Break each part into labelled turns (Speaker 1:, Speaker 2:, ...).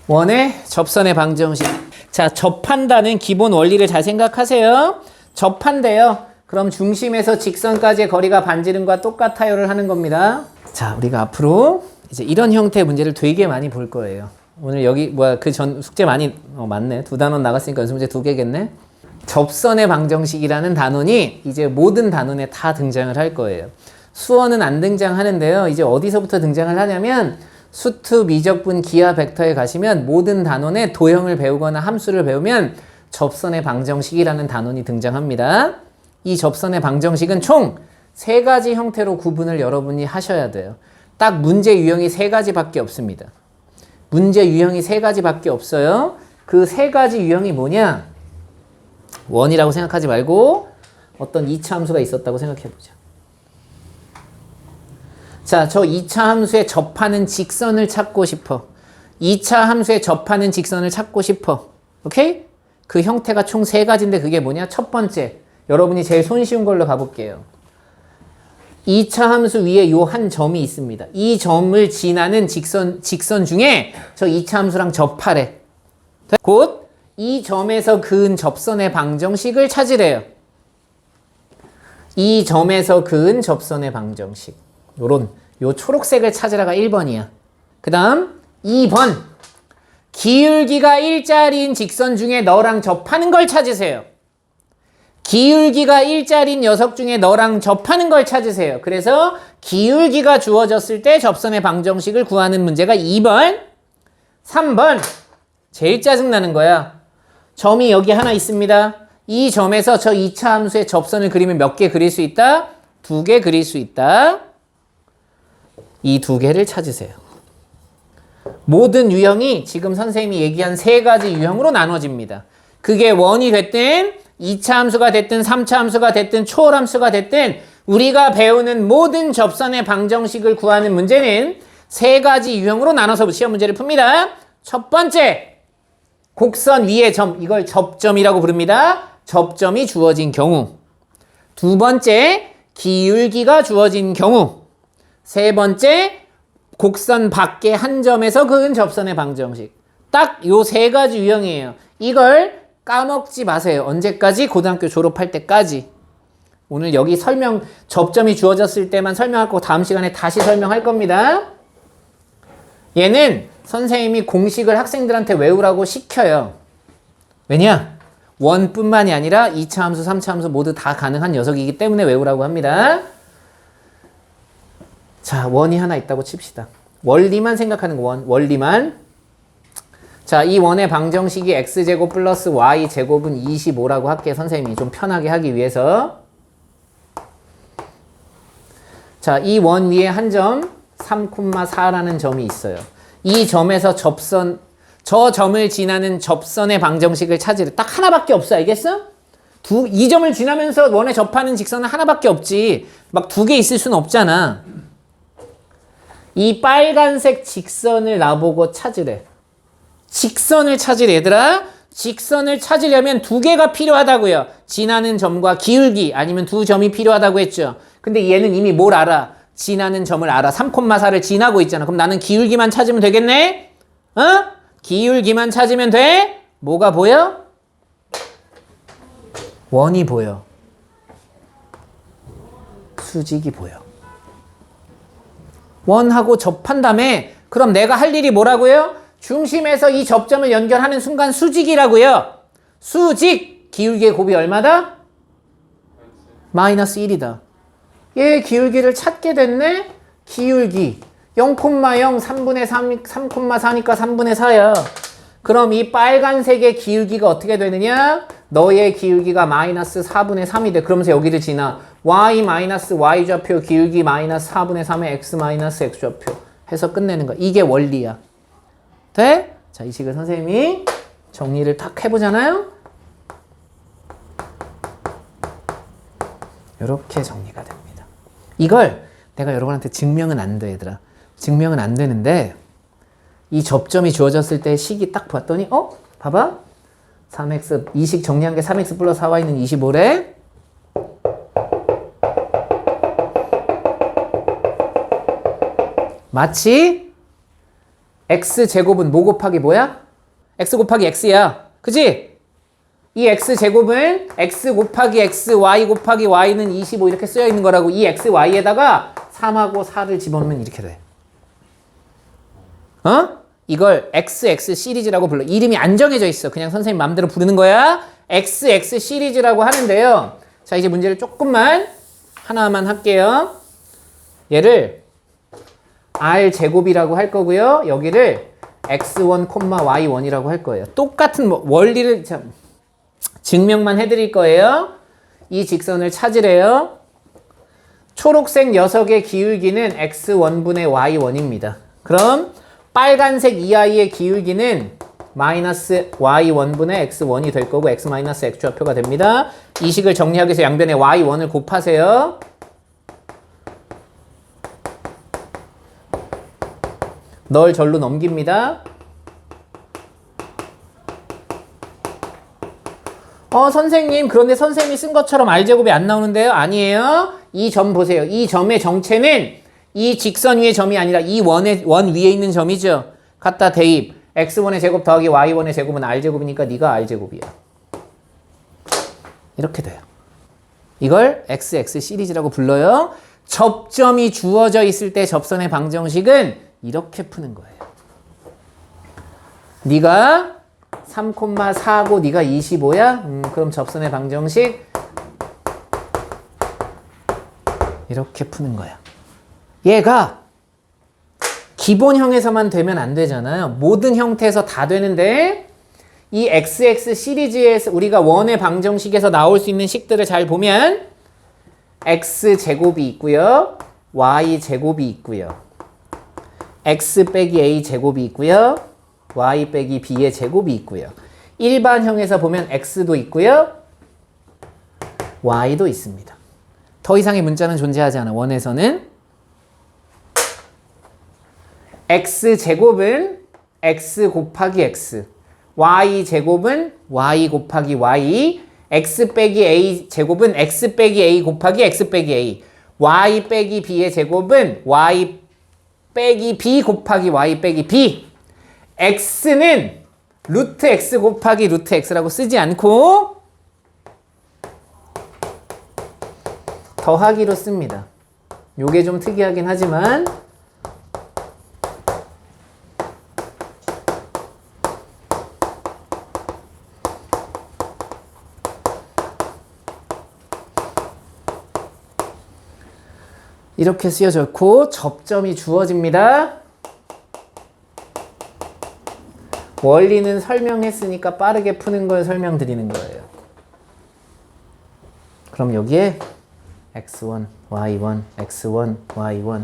Speaker 1: 원의 접선의 방정식. 자, 접한다는 기본 원리를 잘 생각하세요. 접한대요. 그럼 중심에서 직선까지의 거리가 반지름과 똑같아요를 하는 겁니다. 자, 우리가 앞으로 이제 이런 형태의 문제를 되게 많이 볼 거예요. 오늘 여기 그 전 숙제 많이 맞네. 2단원 나갔으니까 연습 문제 2개겠네. 접선의 방정식이라는 단원이 이제 모든 단원에 다 등장을 할 거예요. 수어는 안 등장하는데요. 이제 어디서부터 등장을 하냐면 수투, 미적분, 기하, 벡터에 가시면 모든 단원의 도형을 배우거나 함수를 배우면 접선의 방정식이라는 단원이 등장합니다. 이 접선의 방정식은 총 3가지 형태로 구분을 여러분이 하셔야 돼요. 딱 문제 유형이 3가지밖에 없습니다. 문제 유형이 3가지밖에 없어요. 그 3가지 유형이 뭐냐? 원이라고 생각하지 말고 어떤 2차 함수가 있었다고 생각해보자. 자, 저 2차 함수에 접하는 직선을 찾고 싶어. 2차 함수에 접하는 직선을 찾고 싶어. 오케이? 그 형태가 총 3가지인데 그게 뭐냐? 첫 번째, 여러분이 제일 손쉬운 걸로 가볼게요. 2차 함수 위에 요 한 점이 있습니다. 이 점을 지나는 직선 중에 저 2차 함수랑 접하래. 곧 이 점에서 그은 접선의 방정식을 찾으래요. 이 점에서 그은 접선의 방정식. 요 초록색을 찾으라가 1번이야. 그 다음 2번. 기울기가 일자리인 직선 중에 너랑 접하는 걸 찾으세요. 기울기가 일자리인 녀석 중에 너랑 접하는 걸 찾으세요. 그래서 기울기가 주어졌을 때 접선의 방정식을 구하는 문제가 2번. 3번. 제일 짜증나는 거야. 점이 여기 하나 있습니다. 이 점에서 저 2차 함수의 접선을 그리면 몇 개 그릴 수 있다? 2개 그릴 수 있다. 이 2개를 찾으세요. 모든 유형이 지금 선생님이 얘기한 3가지 유형으로 나눠집니다. 그게 원이 됐든 2차 함수가 됐든 3차 함수가 됐든 초월함수가 됐든 우리가 배우는 모든 접선의 방정식을 구하는 문제는 3가지 유형으로 나눠서 시험 문제를 풉니다. 첫 번째, 곡선 위의 점, 이걸 접점이라고 부릅니다. 접점이 주어진 경우. 두 번째, 기울기가 주어진 경우. 세 번째, 곡선 밖의 한 점에서 그은 접선의 방정식. 딱 요 3가지 유형이에요. 이걸 까먹지 마세요. 언제까지? 고등학교 졸업할 때까지. 오늘 여기 접점이 주어졌을 때만 설명할 거고 다음 시간에 다시 설명할 겁니다. 얘는 선생님이 공식을 학생들한테 외우라고 시켜요. 왜냐? 원뿐만이 아니라 2차 함수, 3차 함수 모두 다 가능한 녀석이기 때문에 외우라고 합니다. 자, 원이 하나 있다고 칩시다. 원리만 생각하는 거, 원리만. 자, 이 원의 방정식이 x제곱 플러스 y제곱은 25라고 할게요. 선생님이 좀 편하게 하기 위해서. 자, 이 원 위에 한 점 3,4라는 점이 있어요. 이 점에서 저 점을 지나는 접선의 방정식을 찾으래. 딱 하나밖에 없어. 알겠어? 이 점을 지나면서 원에 접하는 직선은 하나밖에 없지. 막 2개 있을 수는 없잖아. 이 빨간색 직선을 나보고 찾으래. 직선을 찾으래. 얘들아, 직선을 찾으려면 2개가 필요하다고요. 지나는 점과 기울기, 아니면 2점이 필요하다고 했죠. 근데 얘는 이미 뭘 알아? 지나는 점을 알아. 3,4를 지나고 있잖아. 그럼 나는 기울기만 찾으면 되겠네? 기울기만 찾으면 돼? 뭐가 보여? 원이 보여. 수직이 보여. 원하고 접한 다음에 그럼 내가 할 일이 뭐라고요? 중심에서 이 접점을 연결하는 순간 수직이라고요. 수직! 기울기의 곱이 얼마다? 마이너스 1이다. 얘 기울기를 찾게 됐네? 기울기 0,0 3분의 3,4니까 3분의 4야. 그럼 이 빨간색의 기울기가 어떻게 되느냐? 너의 기울기가 마이너스 4분의 3이 돼. 그러면서 여기를 지나. y 마이너스 y좌표 기울기 마이너스 4분의 3의 x 마이너스 x좌표 해서 끝내는 거야. 이게 원리야. 돼? 자, 이 식을 선생님이 정리를 딱 해보잖아요. 이렇게 정리가 됩니다. 이걸 내가 여러분한테 증명은 안 돼, 얘들아. 증명은 안 되는데 이 접점이 주어졌을 때 식이 딱 봤더니 봐봐. 3x, 이 식 정리한 게 3x 플러스 4y는 25래. 마치 x제곱은 뭐 곱하기 뭐야? x 곱하기 x야. 그지? 이 x제곱은 x 곱하기 x, y 곱하기 y는 25 이렇게 쓰여 있는 거라고. 이 x, y에다가 3하고 4를 집어넣으면 이렇게 돼. 이걸 XX 시리즈라고 불러. 이름이 안 정해져 있어. 그냥 선생님 마음대로 부르는 거야. XX 시리즈라고 하는데요. 자, 이제 문제를 조금만 하나만 할게요. 얘를 R제곱이라고 할 거고요. 여기를 X1, Y1이라고 할 거예요. 똑같은 원리를 증명만 해드릴 거예요. 이 직선을 찾으래요. 초록색 녀석의 기울기는 X1분의 Y1입니다. 그럼 빨간색 이 아이의 기울기는 마이너스 y1분의 x1이 될 거고 x 마이너스 x좌표가 됩니다. 이 식을 정리하기 위해서 양변에 y1을 곱하세요. 널 절로 넘깁니다. 선생님, 그런데 선생님이 쓴 것처럼 r제곱이 안 나오는데요? 아니에요. 이 점 보세요. 이 점의 정체는 이 직선 위의 점이 아니라 이 원 위에 있는 점이죠. 갖다 대입. x1의 제곱 더하기 y1의 제곱은 r제곱이니까 네가 r제곱이야. 이렇게 돼요. 이걸 XX 시리즈라고 불러요. 접점이 주어져 있을 때 접선의 방정식은 이렇게 푸는 거예요. 네가 3,4고 네가 25야? 그럼 접선의 방정식 이렇게 푸는 거야. 얘가 기본형에서만 되면 안 되잖아요. 모든 형태에서 다 되는데 이 XX 시리즈에서 우리가 원의 방정식에서 나올 수 있는 식들을 잘 보면 X제곱이 있고요. Y제곱이 있고요. X 빼기 A 제곱이 있고요. Y 빼기 B의 제곱이 있고요. 일반형에서 보면 X도 있고요. Y도 있습니다. 더 이상의 문자는 존재하지 않아. 원에서는 X제곱은 X 곱하기 X, Y제곱은 Y 곱하기 Y, X 빼기 A 제곱은 X 빼기 A 곱하기 X 빼기 A, Y 빼기 B의 제곱은 Y 빼기 B 곱하기 Y 빼기 B. X는 루트 X 곱하기 루트 X라고 쓰지 않고 더하기로 씁니다. 요게 좀 특이하긴 하지만 이렇게 쓰여졌고 접점이 주어집니다. 원리는 설명했으니까 빠르게 푸는 걸 설명드리는 거예요. 그럼 여기에 x1, y1, x1, y1,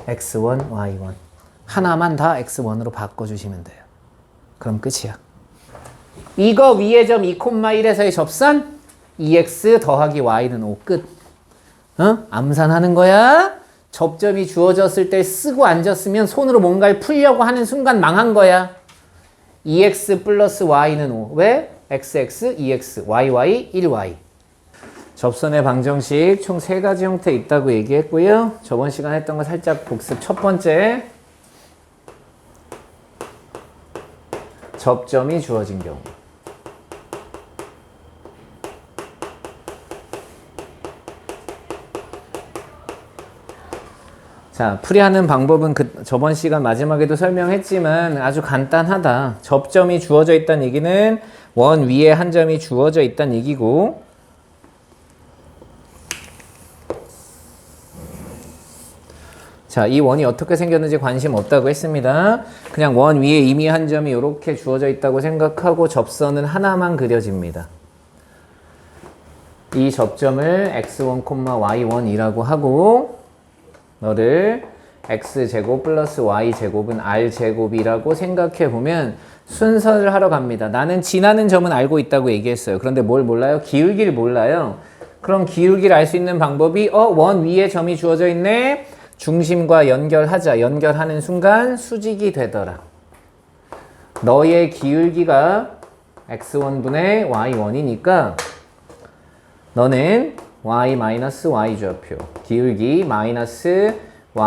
Speaker 1: x1, y1 하나만 다 x1으로 바꿔주시면 돼요. 그럼 끝이야. 이거 위의 점 2,1에서의 접선 2x 더하기 y는 5 끝. 암산하는 거야. 접점이 주어졌을 때 쓰고 앉았으면 손으로 뭔가를 풀려고 하는 순간 망한 거야. 2x 플러스 y는 5. 왜? xx, 2x, yy, 1y. 접선의 방정식 총 3가지 형태 있다고 얘기했고요. 저번 시간에 했던 거 살짝 복습. 첫 번째, 접점이 주어진 경우. 자, 풀이하는 방법은 저번 시간 마지막에도 설명했지만 아주 간단하다. 접점이 주어져 있다는 얘기는 원 위에 한 점이 주어져 있다는 얘기고, 자, 이 원이 어떻게 생겼는지 관심 없다고 했습니다. 그냥 원 위에 이미 한 점이 이렇게 주어져 있다고 생각하고 접선은 하나만 그려집니다. 이 접점을 x1, y1이라고 하고 너를 x제곱 플러스 y제곱은 r제곱이라고 생각해 보면 순서를 하러 갑니다. 나는 지나는 점은 알고 있다고 얘기했어요. 그런데 뭘 몰라요? 기울기를 몰라요. 그럼 기울기를 알 수 있는 방법이 원 위에 점이 주어져 있네. 중심과 연결하자. 연결하는 순간 수직이 되더라. 너의 기울기가 x1분의 y1이니까 너는 y-y 좌표 기울기 마이너스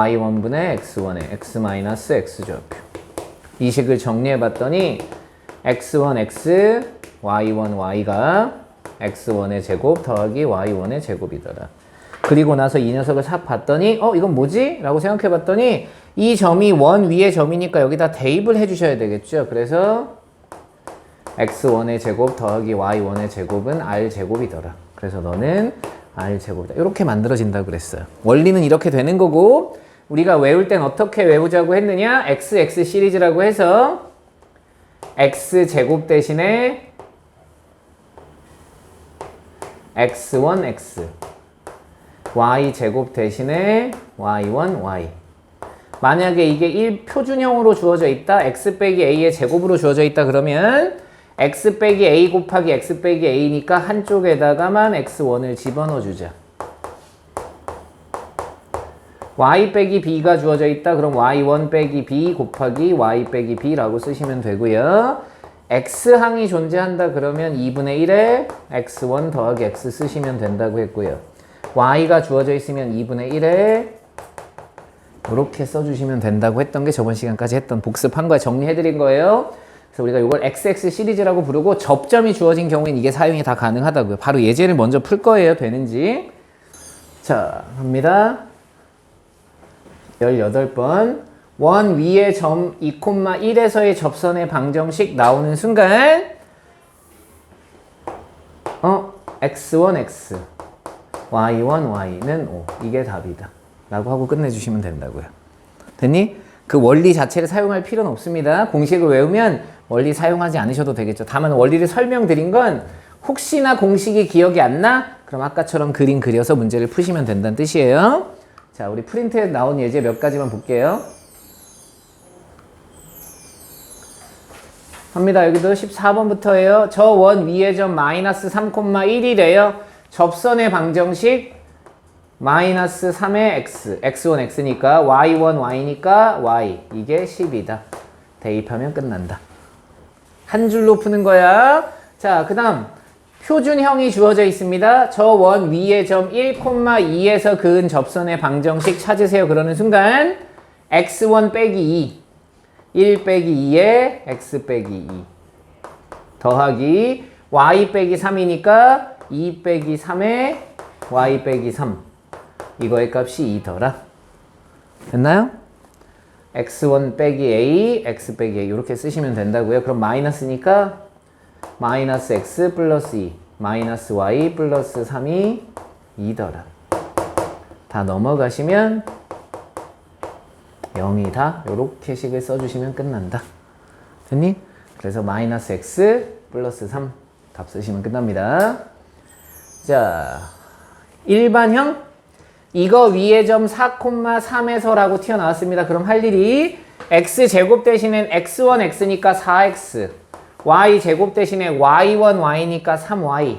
Speaker 1: y1분의 x1에 x-x좌표. 이 식을 정리해봤더니 x1, x, y1, y가 x1의 제곱 더하기 y1의 제곱이더라. 그리고 나서 이 녀석을 싹 봤더니 이건 뭐지? 라고 생각해봤더니 이 점이 원 위의 점이니까 여기다 대입을 해주셔야 되겠죠. 그래서 x1의 제곱 더하기 y1의 제곱은 r제곱이더라. 그래서 너는 r제곱이다. 이렇게 만들어진다고 그랬어요. 원리는 이렇게 되는 거고 우리가 외울 땐 어떻게 외우자고 했느냐? x 시리즈라고 해서 x제곱 대신에 x1, x y제곱 대신에 y1, y. 만약에 이게 표준형으로 주어져 있다. x 빼기 a의 제곱으로 주어져 있다 그러면 x 빼기 a 곱하기 x 빼기 a니까 한쪽에다가만 x1을 집어넣어 주자. y 빼기 b가 주어져 있다. 그럼 y1 빼기 b 곱하기 y 빼기 b라고 쓰시면 되고요. x항이 존재한다 그러면 2분의 1에 x1 더하기 x 쓰시면 된다고 했고요. y가 주어져 있으면 2분의 1에 이렇게 써주시면 된다고 했던 게 저번 시간까지 했던 복습한 거에 정리해드린 거예요. 그래서 우리가 이걸 XX 시리즈라고 부르고 접점이 주어진 경우엔 이게 사용이 다 가능하다고요. 바로 예제를 먼저 풀 거예요. 되는지. 자, 갑니다. 18번. 원 위의 점 2,1에서의 접선의 방정식 나오는 순간 x1, x, y1, y는 5. 이게 답이다. 라고 하고 끝내주시면 된다고요. 됐니? 그 원리 자체를 사용할 필요는 없습니다. 공식을 외우면 원리 사용하지 않으셔도 되겠죠. 다만 원리를 설명드린 건 혹시나 공식이 기억이 안 나? 그럼 아까처럼 그림 그려서 문제를 푸시면 된다는 뜻이에요. 자, 우리 프린트에 나온 예제 몇 가지만 볼게요. 합니다. 여기도 14번부터예요. 저 원 위의 점 마이너스 3,1이래요. 접선의 방정식 마이너스 3의 x, x1, x니까 y1, y니까 y. 이게 10이다. 대입하면 끝난다. 한 줄로 푸는 거야. 자, 그 다음 표준형이 주어져 있습니다. 저 원 위의 점 1,2에서 그은 접선의 방정식 찾으세요. 그러는 순간 x1 빼기 2 1 빼기 2에 x 빼기 2 더하기 y 빼기 3이니까 2 빼기 3에 y 빼기 3 이거의 값이 2더라. 됐나요? x1 빼기 a, x 빼기 a 이렇게 쓰시면 된다고요. 그럼 마이너스니까 마이너스 x 플러스 2 마이너스 y 플러스 3이 2더라. 다 넘어가시면 0이다. 요렇게 식을 써주시면 끝난다. 됐니? 그래서 마이너스 x 플러스 3 값 쓰시면 끝납니다. 자, 일반형 이거 위의 점 4,3에서라고 튀어나왔습니다. 그럼 할 일이 x제곱 대신엔 x1 x니까 4x y제곱 대신에 y1 y니까 3y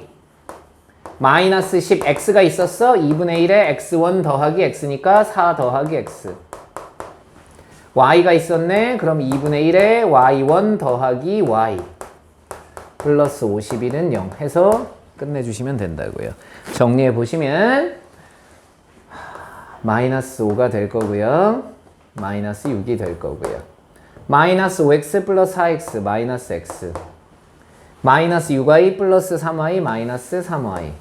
Speaker 1: 마이너스 10 x가 있었어. 2분의 1에 x1 더하기 x니까 4 더하기 x y가 있었네. 그럼 2분의 1에 y1 더하기 y 플러스 51은 0 해서 끝내주시면 된다고요. 정리해 보시면 마이너스 5가 될 거고요. 마이너스 6이 될 거고요. 마이너스 5x 플러스 4x 마이너스 x 마이너스 6y 플러스 3y 마이너스 3y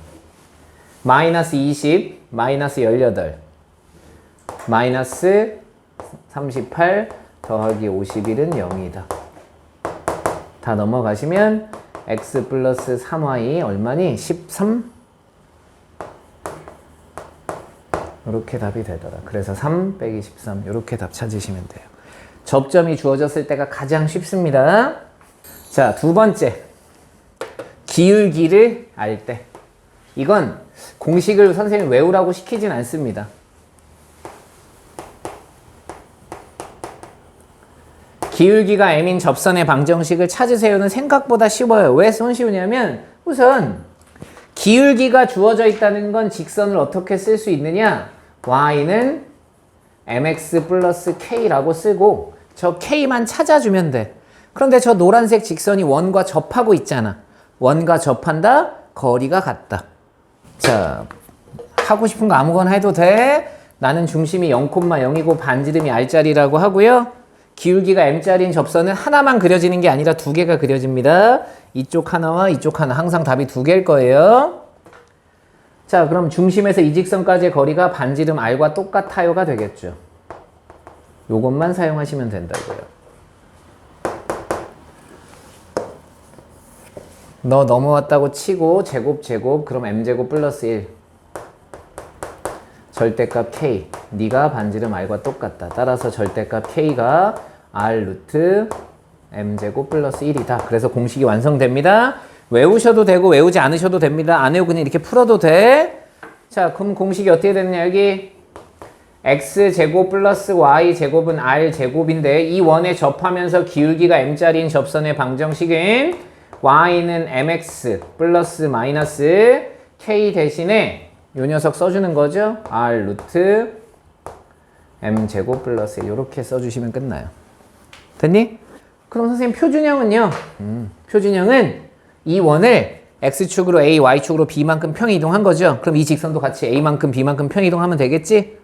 Speaker 1: 마이너스 20 마이너스 18 마이너스 38 더하기 51은 0이다. 다 넘어가시면 x 플러스 3y 얼마니? 13? 이렇게 답이 되더라. 그래서 3 빼기 13 이렇게 답 찾으시면 돼요. 접점이 주어졌을 때가 가장 쉽습니다. 자, 두 번째 기울기를 알 때 이건 공식을 선생님 외우라고 시키진 않습니다. 기울기가 m인 접선의 방정식을 찾으세요는 생각보다 쉬워요. 왜 손쉬우냐면 우선 기울기가 주어져 있다는 건 직선을 어떻게 쓸 수 있느냐? y는 mx 플러스 k라고 쓰고 저 k만 찾아주면 돼. 그런데 저 노란색 직선이 원과 접하고 있잖아. 원과 접한다? 거리가 같다. 자, 하고 싶은 거 아무거나 해도 돼. 나는 중심이 0,0이고 반지름이 R자리라고 하고요. 기울기가 M자리인 접선은 하나만 그려지는 게 아니라 두 개가 그려집니다. 이쪽 하나와 이쪽 하나. 항상 답이 두 개일 거예요. 자, 그럼 중심에서 이 직선까지의 거리가 반지름 R과 똑같아요가 되겠죠. 요것만 사용하시면 된다고요. 너 넘어왔다고 치고 제곱 그럼 M제곱 플러스 1 절대값 K 네가 반지름 R과 똑같다. 따라서 절대값 K가 R 루트 M제곱 플러스 1이다. 그래서 공식이 완성됩니다. 외우셔도 되고 외우지 않으셔도 됩니다. 안 외우고 그냥 이렇게 풀어도 돼. 자, 그럼 공식이 어떻게 됐냐. 여기 X제곱 플러스 Y제곱은 R제곱인데 이 원에 접하면서 기울기가 M자리인 접선의 방정식은 Y는 MX 플러스 마이너스 K 대신에 요 녀석 써주는 거죠. R 루트 M제곱 플러스 1 이렇게 써주시면 끝나요. 됐니? 그럼 선생님 표준형은요. 표준형은 이 원을 X축으로 A, Y축으로 B만큼 평이동한 거죠. 그럼 이 직선도 같이 A만큼 B만큼 평이동하면 되겠지?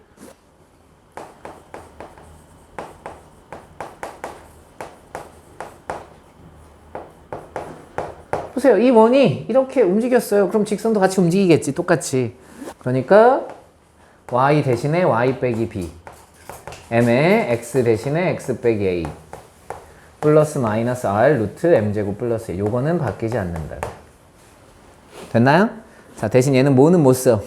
Speaker 1: 보세요. 이 원이 이렇게 움직였어요. 그럼 직선도 같이 움직이겠지. 똑같이. 그러니까 Y 대신에 Y 빼기 B M에 X 대신에 X 빼기 A 플러스 마이너스 R 루트 M제곱 플러스 1 요거는 바뀌지 않는다. 됐나요? 자, 대신 얘는 뭐는 못 써.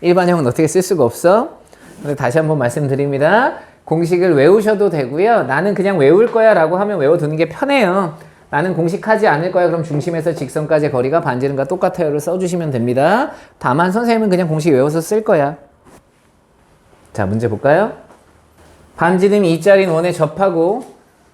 Speaker 1: 일반형은 어떻게 쓸 수가 없어. 근데 다시 한번 말씀드립니다. 공식을 외우셔도 되고요. 나는 그냥 외울 거야 라고 하면 외워두는 게 편해요. 나는 공식하지 않을 거야. 그럼 중심에서 직선까지의 거리가 반지름과 똑같아요를 써주시면 됩니다. 다만 선생님은 그냥 공식 외워서 쓸 거야. 자, 문제 볼까요? 반지름이 2짜리인 원에 접하고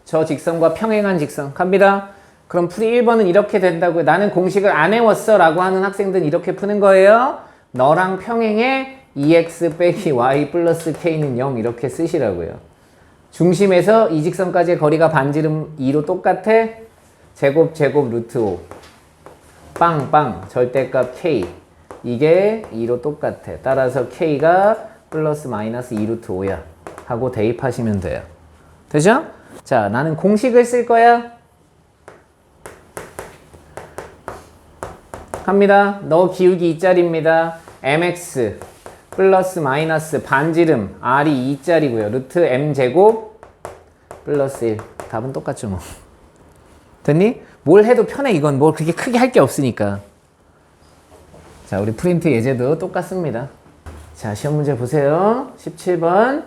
Speaker 1: 저 직선과 평행한 직선 갑니다. 그럼 풀이 1번은 이렇게 된다고요. 나는 공식을 안 외웠어 라고 하는 학생들은 이렇게 푸는 거예요. 너랑 평행해 2x 빼기 y 플러스 k는 0 이렇게 쓰시라고요. 중심에서 이 직선까지의 거리가 반지름 2로 똑같아. 제곱 루트 5 빵빵 절대값 k 이게 2로 똑같아. 따라서 k가 플러스 마이너스 2 루트 5야 하고 대입하시면 돼요. 되죠? 자, 나는 공식을 쓸 거야. 갑니다. 너 기울기 2짜리입니다. mx 플러스 마이너스 반지름 r이 2짜리고요. 루트 m제곱 플러스 1 답은 똑같죠 뭐. 됐니? 뭘 해도 편해. 이건 뭘 그렇게 크게 할 게 없으니까. 자, 우리 프린트 예제도 똑같습니다. 자, 시험 문제 보세요. 17번.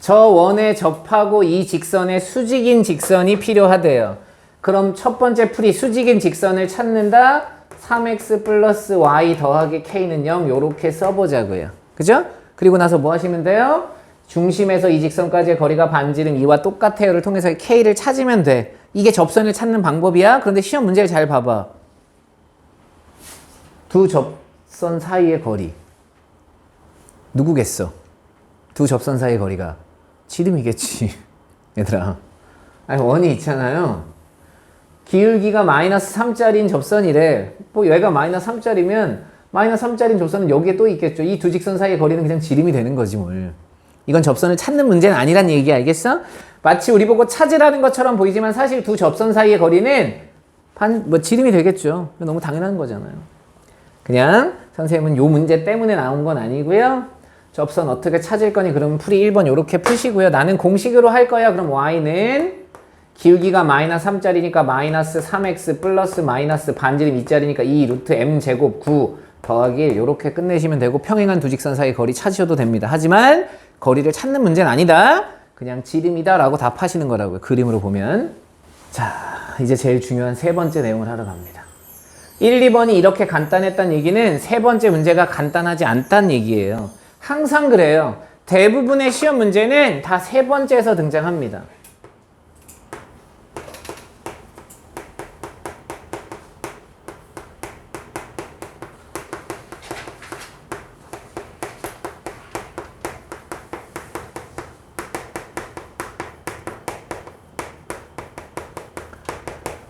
Speaker 1: 저 원에 접하고 이 직선에 수직인 직선이 필요하대요. 그럼 첫 번째 풀이 수직인 직선을 찾는다. 3x 플러스 y 더하기 k는 0 요렇게 써보자고요. 그죠? 그리고 나서 뭐 하시면 돼요? 중심에서 이 직선까지의 거리가 반지름 2와 똑같아요를 통해서 k를 찾으면 돼. 이게 접선을 찾는 방법이야. 그런데 시험 문제를 잘 봐봐. 두 접선 사이의 거리 누구겠어? 두 접선 사이의 거리가 지름이겠지. 얘들아, 아니 원이 있잖아요. 기울기가 마이너스 3짜리인 접선이래. 뭐 얘가 마이너스 3짜리면 마이너스 3짜리인 접선은 여기에 또 있겠죠. 이 두 직선 사이의 거리는 그냥 지름이 되는 거지 뭘. 이건 접선을 찾는 문제는 아니란 얘기 알겠어? 마치 우리 보고 찾으라는 것처럼 보이지만 사실 두 접선 사이의 거리는 지름이 되겠죠. 너무 당연한 거잖아요. 그냥 선생님은 요 문제 때문에 나온 건 아니고요. 접선 어떻게 찾을 거니? 그러면 풀이 1번 요렇게 푸시고요. 나는 공식으로 할 거야. 그럼 y는 기울기가 마이너스 3짜리니까 마이너스 3x 플러스 마이너스 반지름 2짜리니까 2 루트 m제곱 9 더하기 1 요렇게 끝내시면 되고 평행한 두 직선 사이 거리 찾으셔도 됩니다. 하지만 거리를 찾는 문제는 아니다. 그냥 지름이다 라고 답하시는 거라고요. 그림으로 보면. 자, 이제 제일 중요한 세 번째 내용을 하러 갑니다. 1, 2번이 이렇게 간단했다는 얘기는 세 번째 문제가 간단하지 않다는 얘기예요. 항상 그래요. 대부분의 시험 문제는 다 세 번째에서 등장합니다.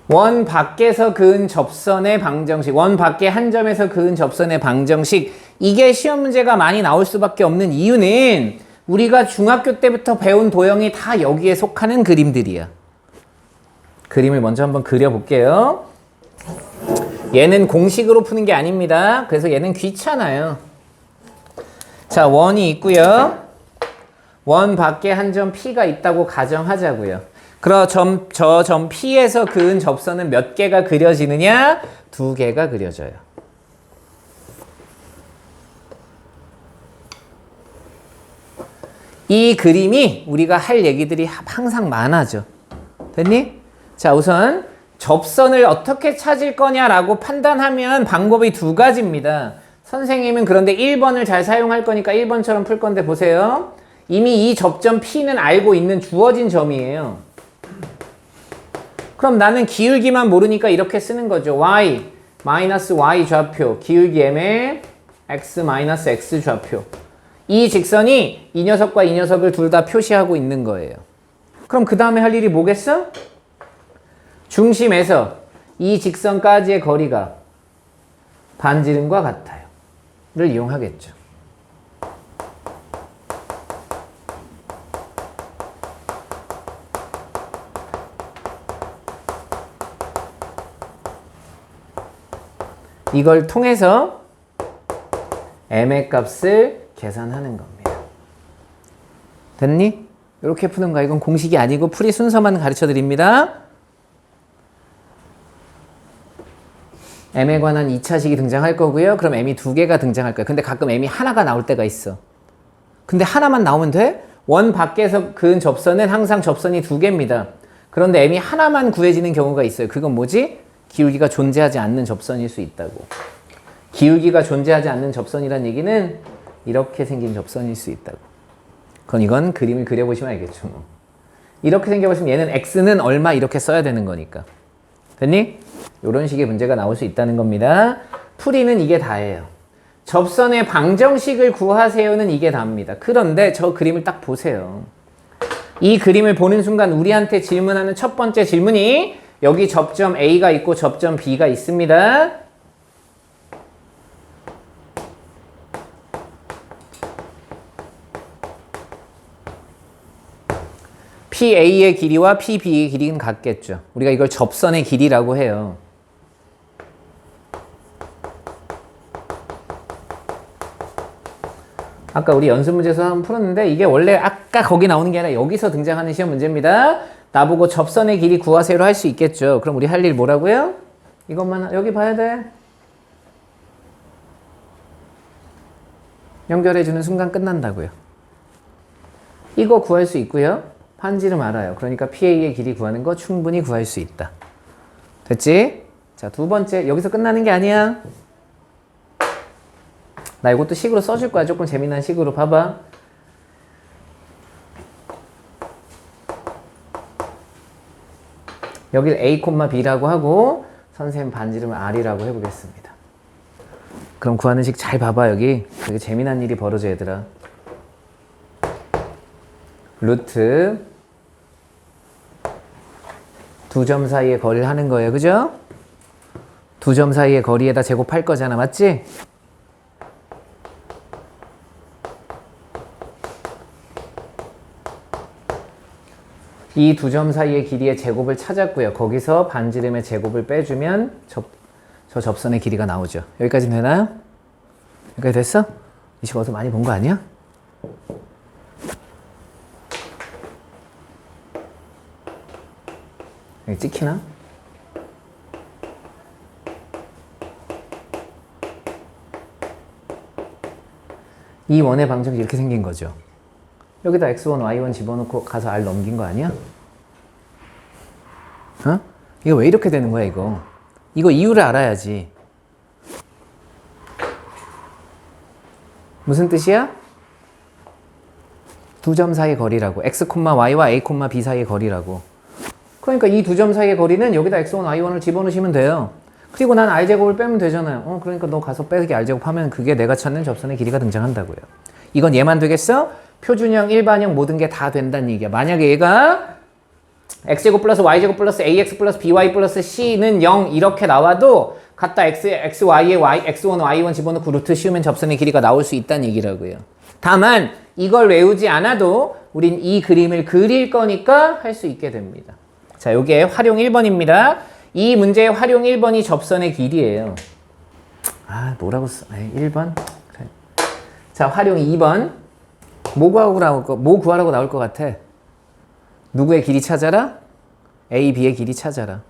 Speaker 1: 원 밖에서 그은 접선의 방정식, 원 밖에 한 점에서 그은 접선의 방정식 이게 시험 문제가 많이 나올 수밖에 없는 이유는 우리가 중학교 때부터 배운 도형이 다 여기에 속하는 그림들이야. 그림을 먼저 한번 그려볼게요. 얘는 공식으로 푸는 게 아닙니다. 그래서 얘는 귀찮아요. 자, 원이 있고요. 원 밖에 한 점 P가 있다고 가정하자고요. 그럼 저 점 P에서 그은 접선은 몇 개가 그려지느냐? 2개가 그려져요. 이 그림이 우리가 할 얘기들이 항상 많아져. 됐니? 자, 우선 접선을 어떻게 찾을 거냐라고 판단하면 방법이 2가지입니다. 선생님은 그런데 1번을 잘 사용할 거니까 1번처럼 풀 건데 보세요. 이미 이 접점 P는 알고 있는 주어진 점이에요. 그럼 나는 기울기만 모르니까 이렇게 쓰는 거죠. y 마이너스 y 좌표, 기울기 m의 x 마이너스 x 좌표. 이 직선이 이 녀석과 이 녀석을 둘 다 표시하고 있는 거예요. 그럼 그 다음에 할 일이 뭐겠어? 중심에서 이 직선까지의 거리가 반지름과 같아요. 를 이용하겠죠. 이걸 통해서 m의 값을 계산하는 겁니다. 됐니? 이렇게 푸는 거야. 이건 공식이 아니고 풀이 순서만 가르쳐 드립니다. m에 관한 2차식이 등장할 거고요. 그럼 m이 2개가 등장할 거예요. 근데 가끔 m이 하나가 나올 때가 있어. 근데 하나만 나오면 돼? 원 밖에서 그은 접선은 항상 접선이 2개입니다. 그런데 m이 하나만 구해지는 경우가 있어요. 그건 뭐지? 기울기가 존재하지 않는 접선일 수 있다고. 기울기가 존재하지 않는 접선이란 얘기는 이렇게 생긴 접선일 수 있다고. 이건 그림을 그려보시면 알겠죠. 뭐. 이렇게 생겨보시면 얘는 x는 얼마 이렇게 써야 되는 거니까. 됐니? 이런 식의 문제가 나올 수 있다는 겁니다. 풀이는 이게 다예요. 접선의 방정식을 구하세요는 이게 다입니다. 그런데 저 그림을 딱 보세요. 이 그림을 보는 순간 우리한테 질문하는 첫 번째 질문이 여기 접점 A가 있고 접점 B가 있습니다. PA의 길이와 PB의 길이는 같겠죠. 우리가 이걸 접선의 길이라고 해요. 아까 우리 연습 문제에서 한번 풀었는데 이게 원래 아까 거기 나오는 게 아니라 여기서 등장하는 시험 문제입니다. 나보고 접선의 길이 구하세요로 할 수 있겠죠. 그럼 우리 할 일 뭐라고요? 이것만 여기 봐야 돼. 연결해주는 순간 끝난다고요. 이거 구할 수 있고요. 반지름 알아요. 그러니까 PA의 길이 구하는 거 충분히 구할 수 있다. 됐지? 자, 2번째. 여기서 끝나는 게 아니야. 나 이것도 식으로 써줄 거야. 조금 재미난 식으로 봐봐. 여기를 A, B라고 하고 선생님 반지름을 R이라고 해보겠습니다. 그럼 구하는 식 잘 봐봐. 여기 되게 재미난 일이 벌어져 얘들아. 루트 2점 사이의 거리를 하는 거예요. 그죠? 2점 사이의 거리에다 제곱할 거잖아. 맞지? 이 2점 사이의 길이의 제곱을 찾았고요. 거기서 반지름의 제곱을 빼주면 저 접선의 길이가 나오죠. 여기까지는 되나요? 여기까지 됐어? 이 식 어디서 많이 본 거 아니야? 여기 찍히나? 이 원의 방정식이 이렇게 생긴 거죠. 여기다 x1, y1 집어넣고 가서 r 넘긴 거 아니야? 어? 이거 왜 이렇게 되는 거야, 이거? 이거 이유를 알아야지. 무슨 뜻이야? 2점 사이의 거리라고. x, y와 a, b 사이의 거리라고. 그러니까 이 2점 사이의 거리는 여기다 x1, y1을 집어넣으시면 돼요. 그리고 난 r제곱을 빼면 되잖아요. 그러니까 너 가서 빼기 r제곱 하면 그게 내가 찾는 접선의 길이가 등장한다고요. 이건 얘만 되겠어? 표준형, 일반형 모든 게 다 된다는 얘기야. 만약에 얘가 x제곱 플러스 y제곱 플러스 ax 플러스 by 플러스 c는 0 이렇게 나와도 갖다 xy에 x1, y1 집어넣고 루트 씌우면 접선의 길이가 나올 수 있다는 얘기라고요. 다만 이걸 외우지 않아도 우린 이 그림을 그릴 거니까 할 수 있게 됩니다. 자, 요게 활용 1번입니다. 이 문제의 활용 1번이 접선의 길이에요. 뭐라고 써? 1번? 그래. 자, 활용 2번. 뭐 구하라고 나올 것 같아? 누구의 길이 찾아라? A, B의 길이 찾아라.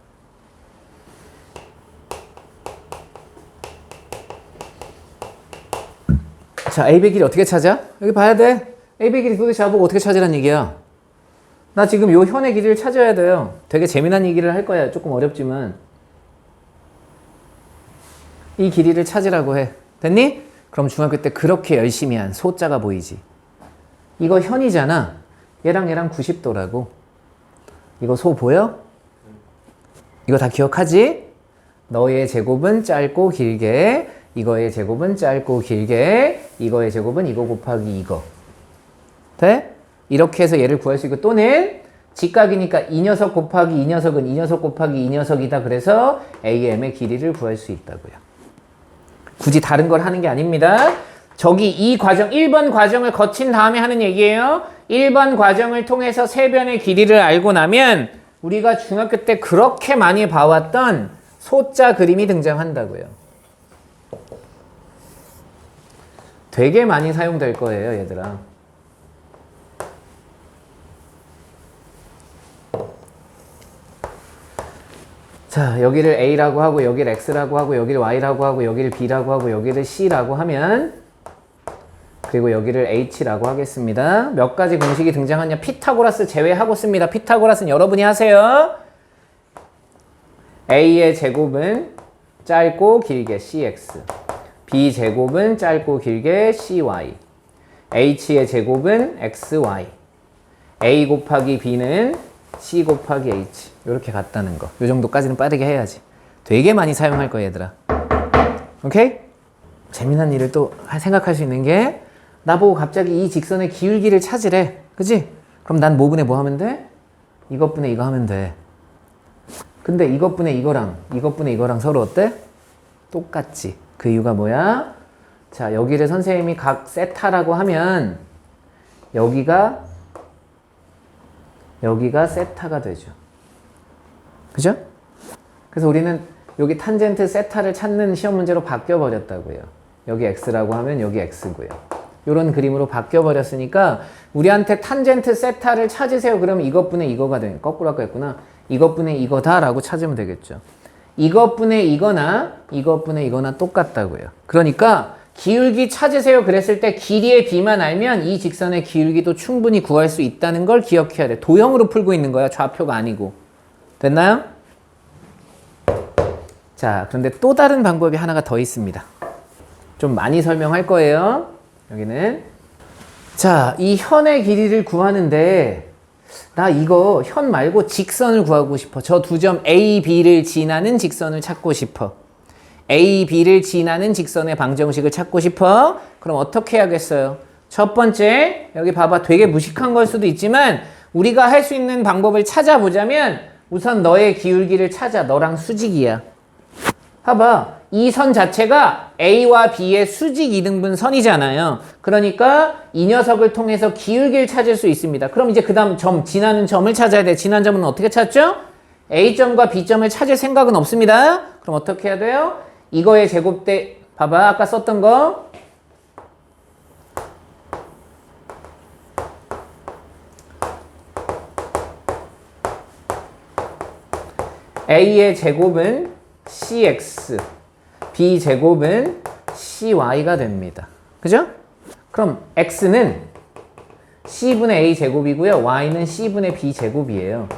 Speaker 1: 자, A, B 길이 어떻게 찾아? 여기 봐야 돼. A, B 길이 도대체 나보고 어떻게 찾으란 얘기야? 나 지금 요 현의 길이를 찾아야 돼요. 되게 재미난 얘기를 할 거야. 조금 어렵지만. 이 길이를 찾으라고 해. 됐니? 그럼 중학교 때 그렇게 열심히 한 소자가 보이지. 이거 현이잖아. 얘랑 90도라고. 이거 소 보여? 이거 다 기억하지? 너의 제곱은 짧고 길게, 이거의 제곱은 짧고 길게, 이거의 제곱은 이거 곱하기 이거. 돼? 이렇게 해서 얘를 구할 수 있고, 또는 직각이니까 이 녀석 곱하기 이 녀석은 이 녀석 곱하기 이 녀석이다. 그래서 AM의 길이를 구할 수 있다고요. 굳이 다른 걸 하는 게 아닙니다. 저기 이 과정, 1번 과정을 거친 다음에 하는 얘기예요. 1번 과정을 통해서 세변의 길이를 알고 나면 우리가 중학교 때 그렇게 많이 봐왔던 소자 그림이 등장한다고요. 되게 많이 사용될 거예요, 얘들아. 자, 여기를 A라고 하고, 여기를 X라고 하고, 여기를 Y라고 하고, 여기를 B라고 하고, 여기를 C라고 하면, 그리고 여기를 H라고 하겠습니다. 몇 가지 공식이 등장하냐? 피타고라스 제외하고 씁니다. 피타고라스는 여러분이 하세요. A의 제곱은 짧고 길게 CX, B 제곱은 짧고 길게 CY, H의 제곱은 XY, A 곱하기 B는 C 곱하기 H. 이렇게 같다는 거. 요 정도까지는 빠르게 해야지. 되게 많이 사용할 거야, 얘들아. 오케이? 재미난 일을 또 생각할 수 있는 게, 나보고 갑자기 이 직선의 기울기를 찾으래. 그치? 그럼 난 뭐분의 뭐 하면 돼? 이것분의 이거 하면 돼. 근데 이것분의 이거랑 서로 어때? 똑같지. 그 이유가 뭐야? 자, 여기를 선생님이 각 세타라고 하면 여기가 세타가 되죠. 그죠? 그래서 우리는 여기 탄젠트 세타를 찾는 시험 문제로 바뀌어 버렸다고요. 여기 x라고 하면 여기 x고요. 이런 그림으로 바뀌어 버렸으니까 우리한테 탄젠트 세타를 찾으세요. 그러면 이것분의 이거가 되는, 거꾸로 아까 했구나. 이것분의 이거다라고 찾으면 되겠죠. 이것분의 이거나 똑같다고요. 그러니까 기울기 찾으세요 그랬을 때 길이의 b만 알면 이 직선의 기울기도 충분히 구할 수 있다는 걸 기억해야 돼. 도형으로 풀고 있는 거야. 좌표가 아니고. 됐나요? 자, 그런데 또 다른 방법이 하나가 더 있습니다. 좀 많이 설명할 거예요. 여기는. 자, 이 현의 길이를 구하는데 나 이거 현 말고 직선을 구하고 싶어. 저 두 점 A, B를 지나는 직선을 찾고 싶어. A, B를 지나는 직선의 방정식을 찾고 싶어. 그럼 어떻게 해야겠어요? 첫 번째, 여기 봐봐. 되게 무식한 걸 수도 있지만 우리가 할 수 있는 방법을 찾아보자면 우선 너의 기울기를 찾아. 너랑 수직이야. 봐봐. 이 선 자체가 A와 B의 수직 이등분 선이잖아요. 그러니까 이 녀석을 통해서 기울기를 찾을 수 있습니다. 그럼 이제 그 다음 점, 지나는 점을 찾아야 돼. 지난 점은 어떻게 찾죠? A점과 B점을 찾을 생각은 없습니다. 그럼 어떻게 해야 돼요? 이거의 제곱대, 봐봐. 아까 썼던 거. A의 제곱은 CX, B 제곱은 CY가 됩니다. 그죠? 그럼 X는 C분의 A 제곱이고요. Y는 C분의 B 제곱이에요.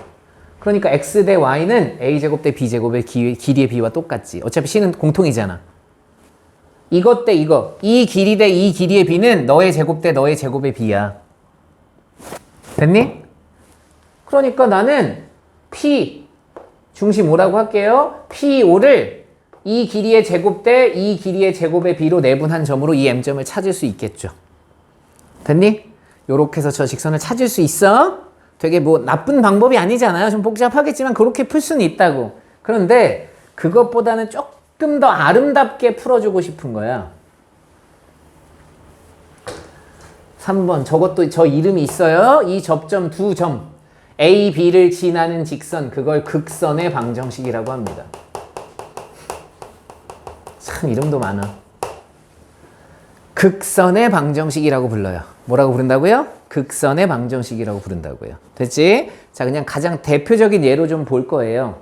Speaker 1: 그러니까 X 대 Y는 A 제곱 대 B 제곱의 길이의 B와 똑같지. 어차피 C는 공통이잖아. 이것 대 이거. 이 길이 대 이 길이의 B는 너의 제곱 대 너의 제곱의 B야. 됐니? 그러니까 나는 P 중심 5라고 할게요. P5를 이 길이의 제곱 대 이 길이의 제곱의 B로 내분한 점으로 이 M점을 찾을 수 있겠죠. 됐니? 요렇게 해서 저 직선을 찾을 수 있어. 되게 뭐 나쁜 방법이 아니잖아요. 좀 복잡하겠지만 그렇게 풀 수는 있다고. 그런데 그것보다는 조금 더 아름답게 풀어주고 싶은 거야. 3번 저것도 저 이름이 있어요. 이 접점 두 점 A, B를 지나는 직선 그걸 극선의 방정식이라고 합니다. 참 이름도 많아. 극선의 방정식이라고 불러요. 뭐라고 부른다고요? 극선의 방정식이라고 부른다고요. 됐지? 자, 그냥 가장 대표적인 예로 좀 볼 거예요.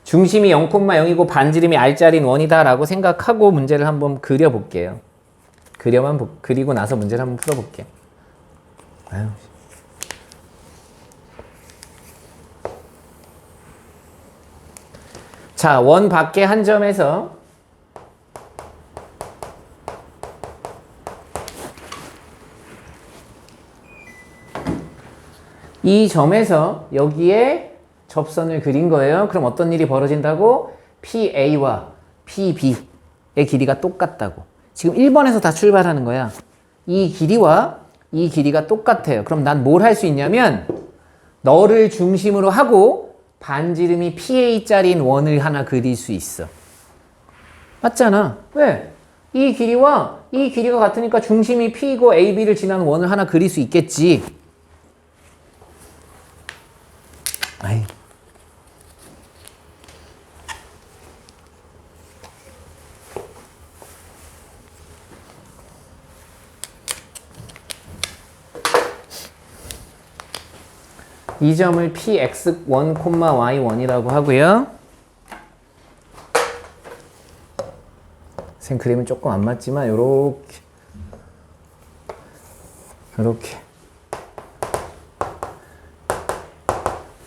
Speaker 1: 중심이 0,0이고 반지름이 R자리인 원이다 라고 생각하고 문제를 한번 그려볼게요. 그리고 나서 문제를 한번 풀어볼게요. 아유. 자, 원 밖에 한 점에서 이 점에서 여기에 접선을 그린 거예요. 그럼 어떤 일이 벌어진다고? PA와 PB의 길이가 똑같다고. 지금 1번에서 다 출발하는 거야. 이 길이와 이 길이가 똑같아요. 그럼 난 뭘 할 수 있냐면 너를 중심으로 하고 반지름이 PA짜리인 원을 하나 그릴 수 있어. 맞잖아. 왜? 이 길이와 이 길이가 같으니까 중심이 P이고 AB를 지나는 원을 하나 그릴 수 있겠지. 아이. 이 점을 px1, y1이라고 하고요. 생 그림은 조금 안 맞지만 요렇게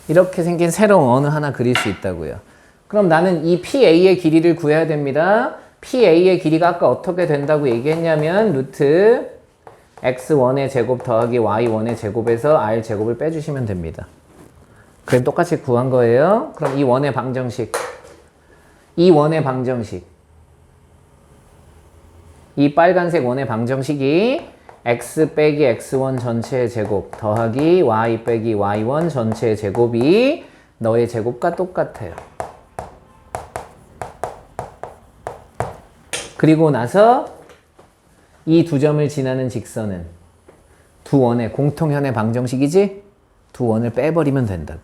Speaker 1: 이렇게 생긴 새로운 원을 하나 그릴 수 있다고요. 그럼 나는 이 PA의 길이를 구해야 됩니다. PA의 길이가 아까 어떻게 된다고 얘기했냐면 루트 x1의 제곱 더하기 y1의 제곱에서 r 제곱을 빼주시면 됩니다. 그럼 똑같이 구한 거예요. 그럼 이 원의 방정식, 이 빨간색 원의 방정식이 x 빼기 x1 전체의 제곱 더하기 y 빼기 y1 전체의 제곱이 너의 제곱과 똑같아요. 그리고 나서 이 두 점을 지나는 직선은 두 원의 공통현의 방정식이지? 두 원을 빼버리면 된다.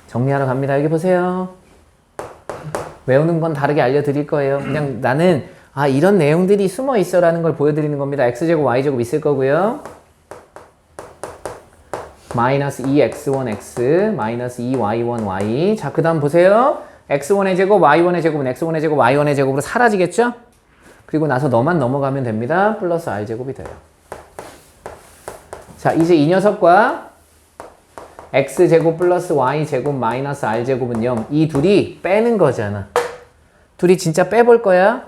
Speaker 1: 정리하러 갑니다. 여기 보세요. 외우는 건 다르게 알려드릴 거예요. 그냥 나는 이런 내용들이 숨어 있어라는 걸 보여드리는 겁니다. x제곱 y제곱 있을 거고요. 마이너스 2x1x 마이너스 2y1y. 자, 그 다음 보세요. x1의 제곱 y1의 제곱은 x1의 제곱 y1의 제곱으로 사라지겠죠? 그리고 나서 너만 넘어가면 됩니다. 플러스 r제곱이 돼요. 자, 이제 이 녀석과 x제곱 플러스 y제곱 마이너스 r제곱은 0. 이 둘이 빼는 거잖아. 둘이 진짜 빼볼 거야.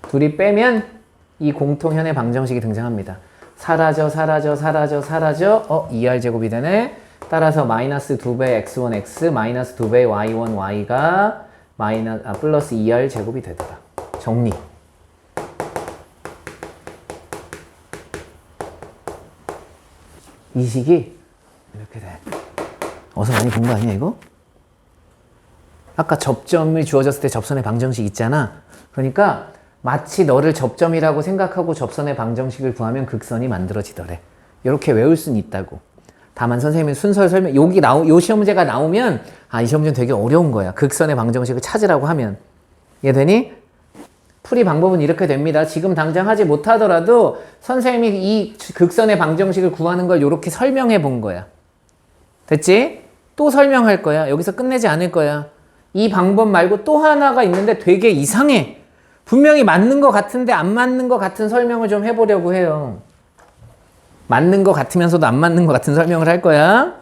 Speaker 1: 둘이 빼면 이 공통현의 방정식이 등장합니다. 사라져. 2r제곱이 되네. 따라서 마이너스 2배 x1x 마이너스 2배 y1y가 플러스 2r제곱이 되더라. 정리. 이 식이 이렇게 돼. 어서 많이 본 거 아니야 이거? 아까 접점이 주어졌을 때 접선의 방정식 있잖아. 그러니까 마치 너를 접점이라고 생각하고 접선의 방정식을 구하면 극선이 만들어지더래. 이렇게 외울 수는 있다고. 다만 선생님이 순서를 설명, 요 시험 문제가 나오면, 이 시험 문제는 되게 어려운 거야. 극선의 방정식을 찾으라고 하면. 이해되니? 풀이 방법은 이렇게 됩니다. 지금 당장 하지 못하더라도 선생님이 이 극선의 방정식을 구하는 걸 이렇게 설명해 본 거야. 됐지? 또 설명할 거야. 여기서 끝내지 않을 거야. 이 방법 말고 또 하나가 있는데 되게 이상해. 분명히 맞는 것 같은데 안 맞는 것 같은 설명을 좀 해보려고 해요. 맞는 것 같으면서도 안 맞는 것 같은 설명을 할 거야.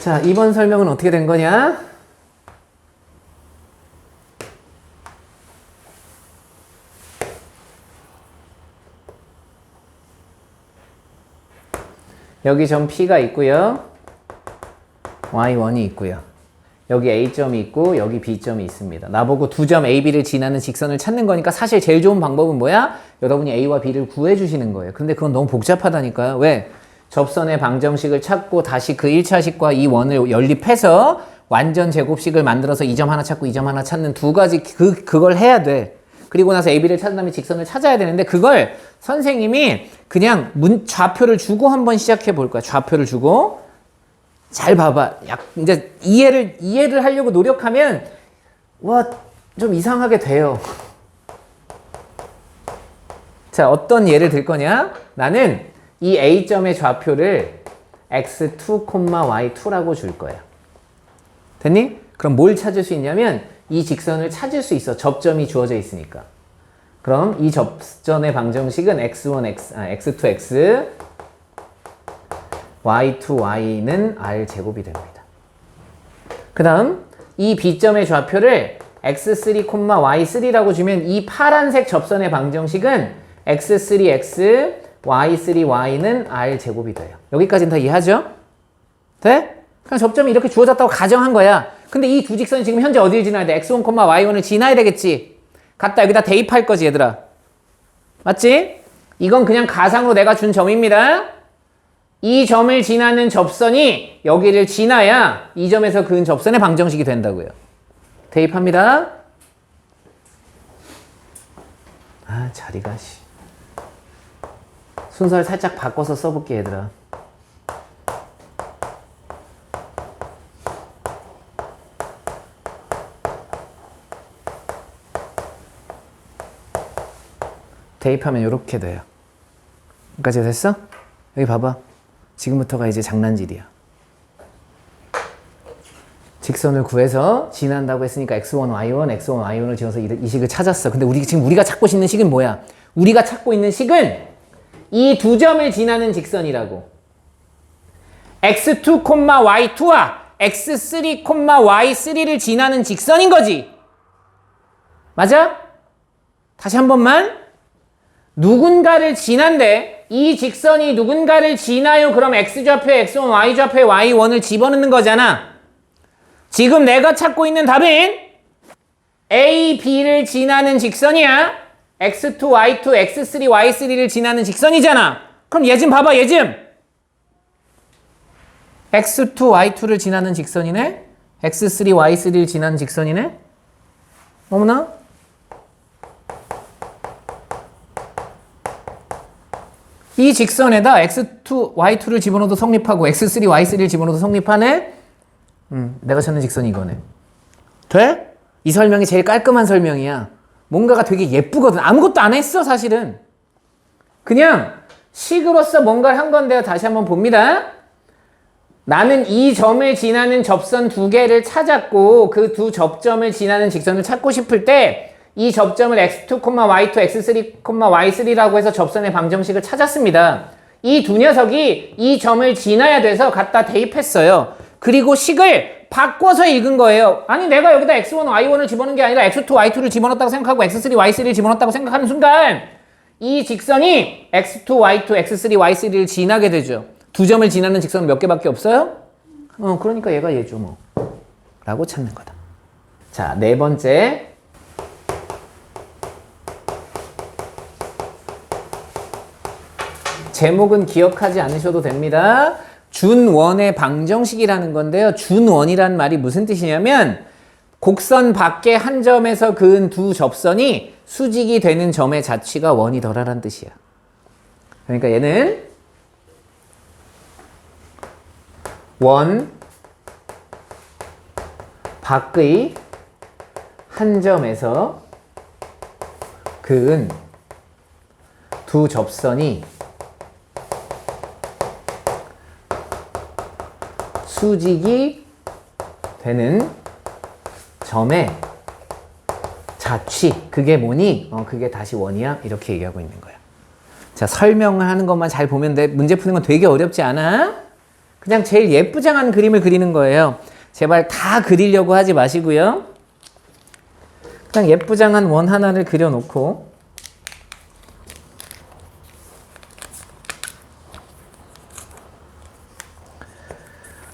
Speaker 1: 자, 이번 설명은 어떻게 된 거냐? 여기 점 P가 있고요. Y1이 있고요. 여기 A점이 있고 여기 B점이 있습니다. 나보고 두 점 A, B를 지나는 직선을 찾는 거니까 사실 제일 좋은 방법은 뭐야? 여러분이 A와 B를 구해주시는 거예요. 근데 그건 너무 복잡하다니까요. 왜? 접선의 방정식을 찾고 다시 그 1차식과 이 원을 연립해서 완전 제곱식을 만들어서 이 점 하나 찾고 이 점 하나 찾는 두 가지 그걸 해야 돼. 그리고 나서 AB를 찾은 다음에 직선을 찾아야 되는데 그걸 선생님이 그냥 좌표를 주고 한번 시작해 볼 거야. 좌표를 주고 잘 봐봐. 이제 이해를 하려고 노력하면 좀 이상하게 돼요. 자, 어떤 예를 들 거냐? 나는 이 A점의 좌표를 x2, y2라고 줄 거야. 됐니? 그럼 뭘 찾을 수 있냐면 이 직선을 찾을 수 있어. 접점이 주어져 있으니까. 그럼 이 접선의 방정식은 x2, x, y2, y는 r제곱이 됩니다. 그 다음 이 B점의 좌표를 x3, y3라고 주면 이 파란색 접선의 방정식은 x3x, y3y는 r제곱이 돼요. 여기까지는 다 이해하죠? 돼? 그냥 접점이 이렇게 주어졌다고 가정한 거야. 근데 이 두 직선이 지금 현재 어디를 지나야 돼? x1, y1을 지나야 되겠지? 갖다 여기다 대입할 거지, 얘들아. 맞지? 이건 그냥 가상으로 내가 준 점입니다. 이 점을 지나는 접선이 여기를 지나야 이 점에서 그은 접선의 방정식이 된다고요. 대입합니다. 자리가 순서를 살짝 바꿔서 써볼게, 얘들아. 대입하면 이렇게 돼요. 여기까지 됐어? 여기 봐봐. 지금부터가 이제 장난질이야. 직선을 구해서 지난다고 했으니까 x1, y1, x1, y1을 지어서 이 식을 찾았어. 근데 우리가 찾고 있는 식은 뭐야? 우리가 찾고 있는 식은 이 두 점을 지나는 직선이라고. x2, y2와 x3, y3를 지나는 직선인 거지. 맞아? 다시 한 번만. 누군가를 지난데 이 직선이 누군가를 지나요. 그럼 x좌표에 x1, y좌표에 y1을 집어넣는 거잖아. 지금 내가 찾고 있는 답은 A, B를 지나는 직선이야. x2, y2, x3, y3를 지나는 직선이잖아. 그럼 얘 좀 봐봐, 얘 좀. x2, y2를 지나는 직선이네. x3, y3를 지나는 직선이네. 어머나? 이 직선에다 x2, y2를 집어넣어도 성립하고 x3, y3를 집어넣어도 성립하네? 내가 찾는 직선이 이거네. 돼? 이 설명이 제일 깔끔한 설명이야. 뭔가가 되게 예쁘거든. 아무것도 안 했어, 사실은. 그냥 식으로서 뭔가를 한 건데요. 다시 한번 봅니다. 나는 이 점을 지나는 접선 두 개를 찾았고 그 두 접점을 지나는 직선을 찾고 싶을 때 이 접점을 x2, y2, x3, y3라고 해서 접선의 방정식을 찾았습니다. 이 두 녀석이 이 점을 지나야 돼서 갖다 대입했어요. 그리고 식을 바꿔서 읽은 거예요. 아니 내가 여기다 x1, y1을 집어넣은 게 아니라 x2, y2를 집어넣었다고 생각하고 x3, y3를 집어넣었다고 생각하는 순간 이 직선이 x2, y2, x3, y3를 지나게 되죠. 두 점을 지나는 직선은 몇 개밖에 없어요? 그러니까 얘가 얘죠 뭐. 라고 찾는 거다. 자, 네 번째. 제목은 기억하지 않으셔도 됩니다. 준원의 방정식이라는 건데요. 준원이란 말이 무슨 뜻이냐면 곡선 밖에 한 점에서 그은 두 접선이 수직이 되는 점의 자취가 원이더라라는 뜻이야. 그러니까 얘는 원 밖의 한 점에서 그은 두 접선이 수직이 되는 점의 자취. 그게 뭐니? 그게 다시 원이야? 이렇게 얘기하고 있는 거야. 자, 설명을 하는 것만 잘 보면 돼. 문제 푸는 건 되게 어렵지 않아? 그냥 제일 예쁘장한 그림을 그리는 거예요. 제발 다 그리려고 하지 마시고요. 그냥 예쁘장한 원 하나를 그려놓고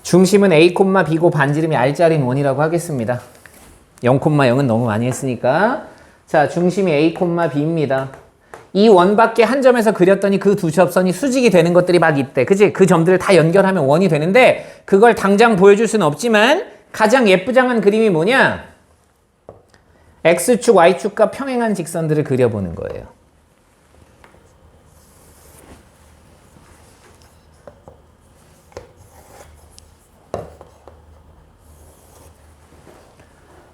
Speaker 1: 중심은 A, B고 반지름이 R자리인 원이라고 하겠습니다. 0, 0은 너무 많이 했으니까. 자, 중심이 A, B입니다. 이 원 밖에 한 점에서 그렸더니 그 두 접선이 수직이 되는 것들이 막 있대. 그치? 그 점들을 다 연결하면 원이 되는데 그걸 당장 보여줄 수는 없지만 가장 예쁘장한 그림이 뭐냐? X축, Y축과 평행한 직선들을 그려보는 거예요.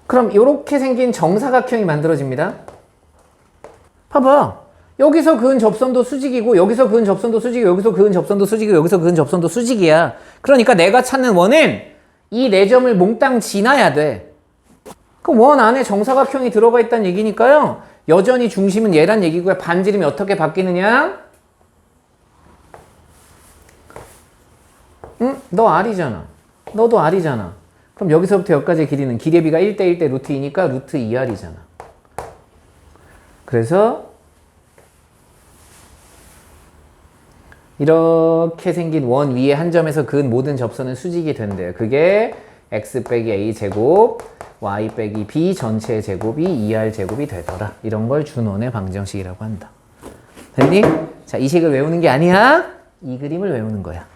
Speaker 1: 그럼 이렇게 생긴 정사각형이 만들어집니다. 봐봐. 여기서 그은 접선도 수직이고 여기서 그은 접선도 수직이고 여기서 그은 접선도 수직이고 여기서 그은 접선도 수직이야. 그러니까 내가 찾는 원은 이 네 점을 몽땅 지나야 돼. 그럼 원 안에 정사각형이 들어가 있다는 얘기니까요. 여전히 중심은 얘란 얘기고요. 반지름이 어떻게 바뀌느냐? 응? 너 R이잖아. 너도 R이잖아. 그럼 여기서부터 여기까지의 길이는 기대비가 1대1 대 루트 2니까 루트 2R이잖아. 그래서 이렇게 생긴 원 위에 한 점에서 그은 모든 접선은 수직이 된대요. 그게 x 빼기 a 제곱, y 빼기 b 전체의 제곱이 2r 제곱이 되더라. 이런 걸 준원의 방정식이라고 한다. 됐니? 자, 이 식을 외우는 게 아니야. 이 그림을 외우는 거야.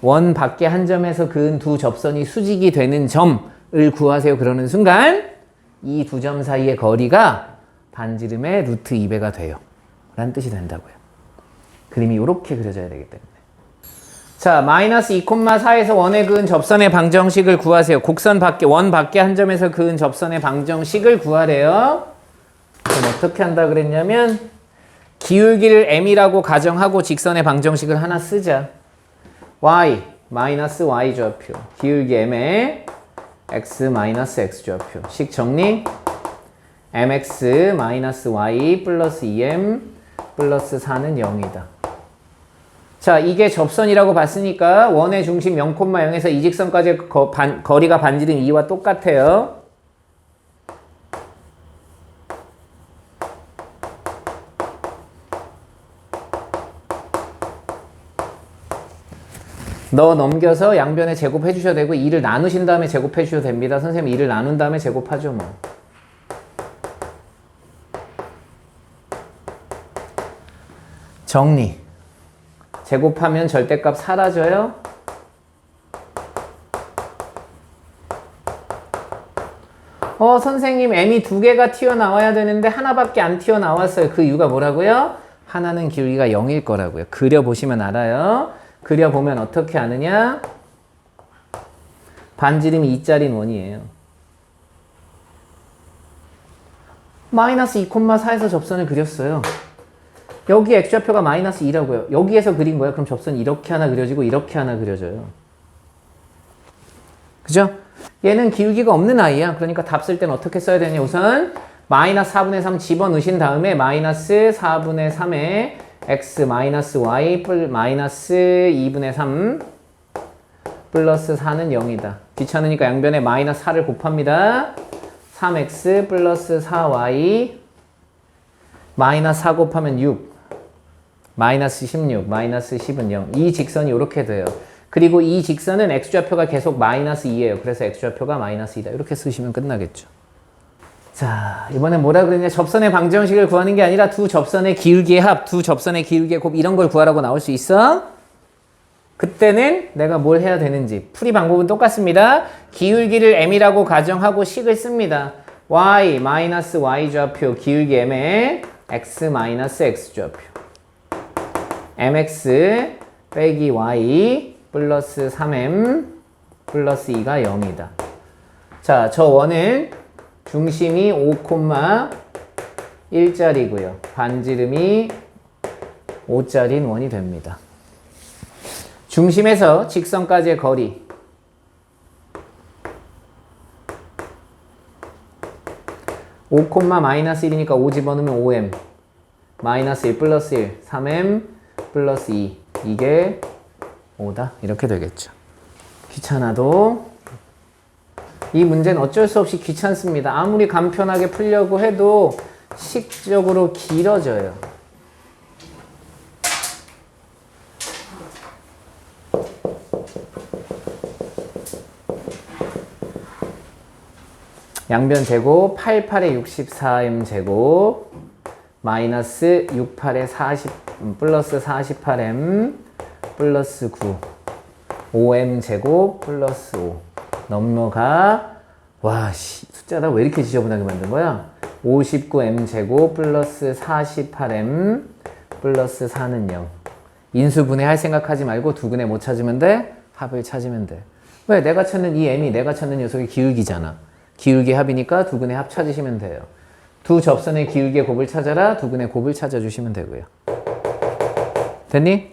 Speaker 1: 원 밖에 한 점에서 그은 두 접선이 수직이 되는 점을 구하세요. 그러는 순간 이 두 점 사이의 거리가 반지름의 루트 2배가 돼요. 라는 뜻이 된다고요. 그림이 이렇게 그려져야 되기 때문에. 자, 마이너스 2,4에서 원에 그은 접선의 방정식을 구하세요. 곡선 밖에, 원 밖에 한 점에서 그은 접선의 방정식을 구하래요. 그럼 어떻게 한다 그랬냐면 기울기를 m이라고 가정하고 직선의 방정식을 하나 쓰자. y 마이너스 y 좌표 기울기 m에 x 마이너스 x 좌표 식 정리 mx 마이너스 y 플러스 2m 플러스 4는 0이다. 자, 이게 접선이라고 봤으니까 원의 중심 0,0에서 이 직선까지 거리가 반지름 2와 똑같아요. 너 넘겨서 양변에 제곱해 주셔도 되고 2를 나누신 다음에 제곱해 주셔도 됩니다. 선생님 2를 나눈 다음에 제곱하죠 뭐. 정리. 제곱하면 절대값 사라져요. 선생님 m이 두 개가 튀어나와야 되는데 하나밖에 안 튀어나왔어요. 그 이유가 뭐라고요? 하나는 기울기가 0일 거라고요. 그려보시면 알아요. 그려보면 어떻게 아느냐? 반지름이 2짜리는 원이에요. 마이너스 2,4에서 접선을 그렸어요. 여기 x좌표가 마이너스 2라고요. 여기에서 그린 거예요. 그럼 접선이 이렇게 하나 그려지고 이렇게 하나 그려져요. 그죠? 얘는 기울기가 없는 아이야. 그러니까 답 쓸 때는 어떻게 써야 되냐? 우선 마이너스 4분의 3 집어넣으신 다음에 마이너스 4분의 3에 x 마이너스 y 마이너스 2분의 3 플러스 4는 0이다. 귀찮으니까 양변에 마이너스 4를 곱합니다. 3x 플러스 4y 마이너스 4 곱하면 6 마이너스 16 마이너스 10은 0. 이 직선이 이렇게 돼요. 그리고 이 직선은 x좌표가 계속 마이너스 2예요. 그래서 x좌표가 마이너스 2다. 이렇게 쓰시면 끝나겠죠. 자, 이번엔 뭐라 그랬냐? 접선의 방정식을 구하는 게 아니라 두 접선의 기울기의 합, 두 접선의 기울기의 곱 이런 걸 구하라고 나올 수 있어. 그때는 내가 뭘 해야 되는지 풀이 방법은 똑같습니다. 기울기를 m이라고 가정하고 식을 씁니다. y 마이너스 y 좌표 기울기 m에 x 마이너스 x 좌표 mx 빼기 y 플러스 3m 플러스 2가 0이다. 자, 저 원은 중심이 5,1짜리고요. 반지름이 5짜리인 원이 됩니다. 중심에서 직선까지의 거리 5, 마이너스 1이니까 5 집어넣으면 5m 마이너스 1 플러스 1 3m 플러스 2 이게 5다 이렇게 되겠죠. 귀찮아도 이 문제는 어쩔 수 없이 귀찮습니다. 아무리 간편하게 풀려고 해도 식적으로 길어져요. 양변 제곱 88에 64m 제곱 마이너스 68에 40 플러스 48m 플러스 9 5m 제곱 플러스 5 넘어가. 와, 숫자다 왜 이렇게 지저분하게 만든 거야? 59m 제곱 플러스 48m 플러스 4는 0. 인수분해 할 생각하지 말고 두근에 못 찾으면 돼? 합을 찾으면 돼. 왜? 내가 찾는 이 m이 내가 찾는 녀석의 기울기잖아. 기울기 합이니까 두근의 합 찾으시면 돼요. 두 접선의 기울기의 곱을 찾아라. 두근의 곱을 찾아주시면 되고요. 됐니?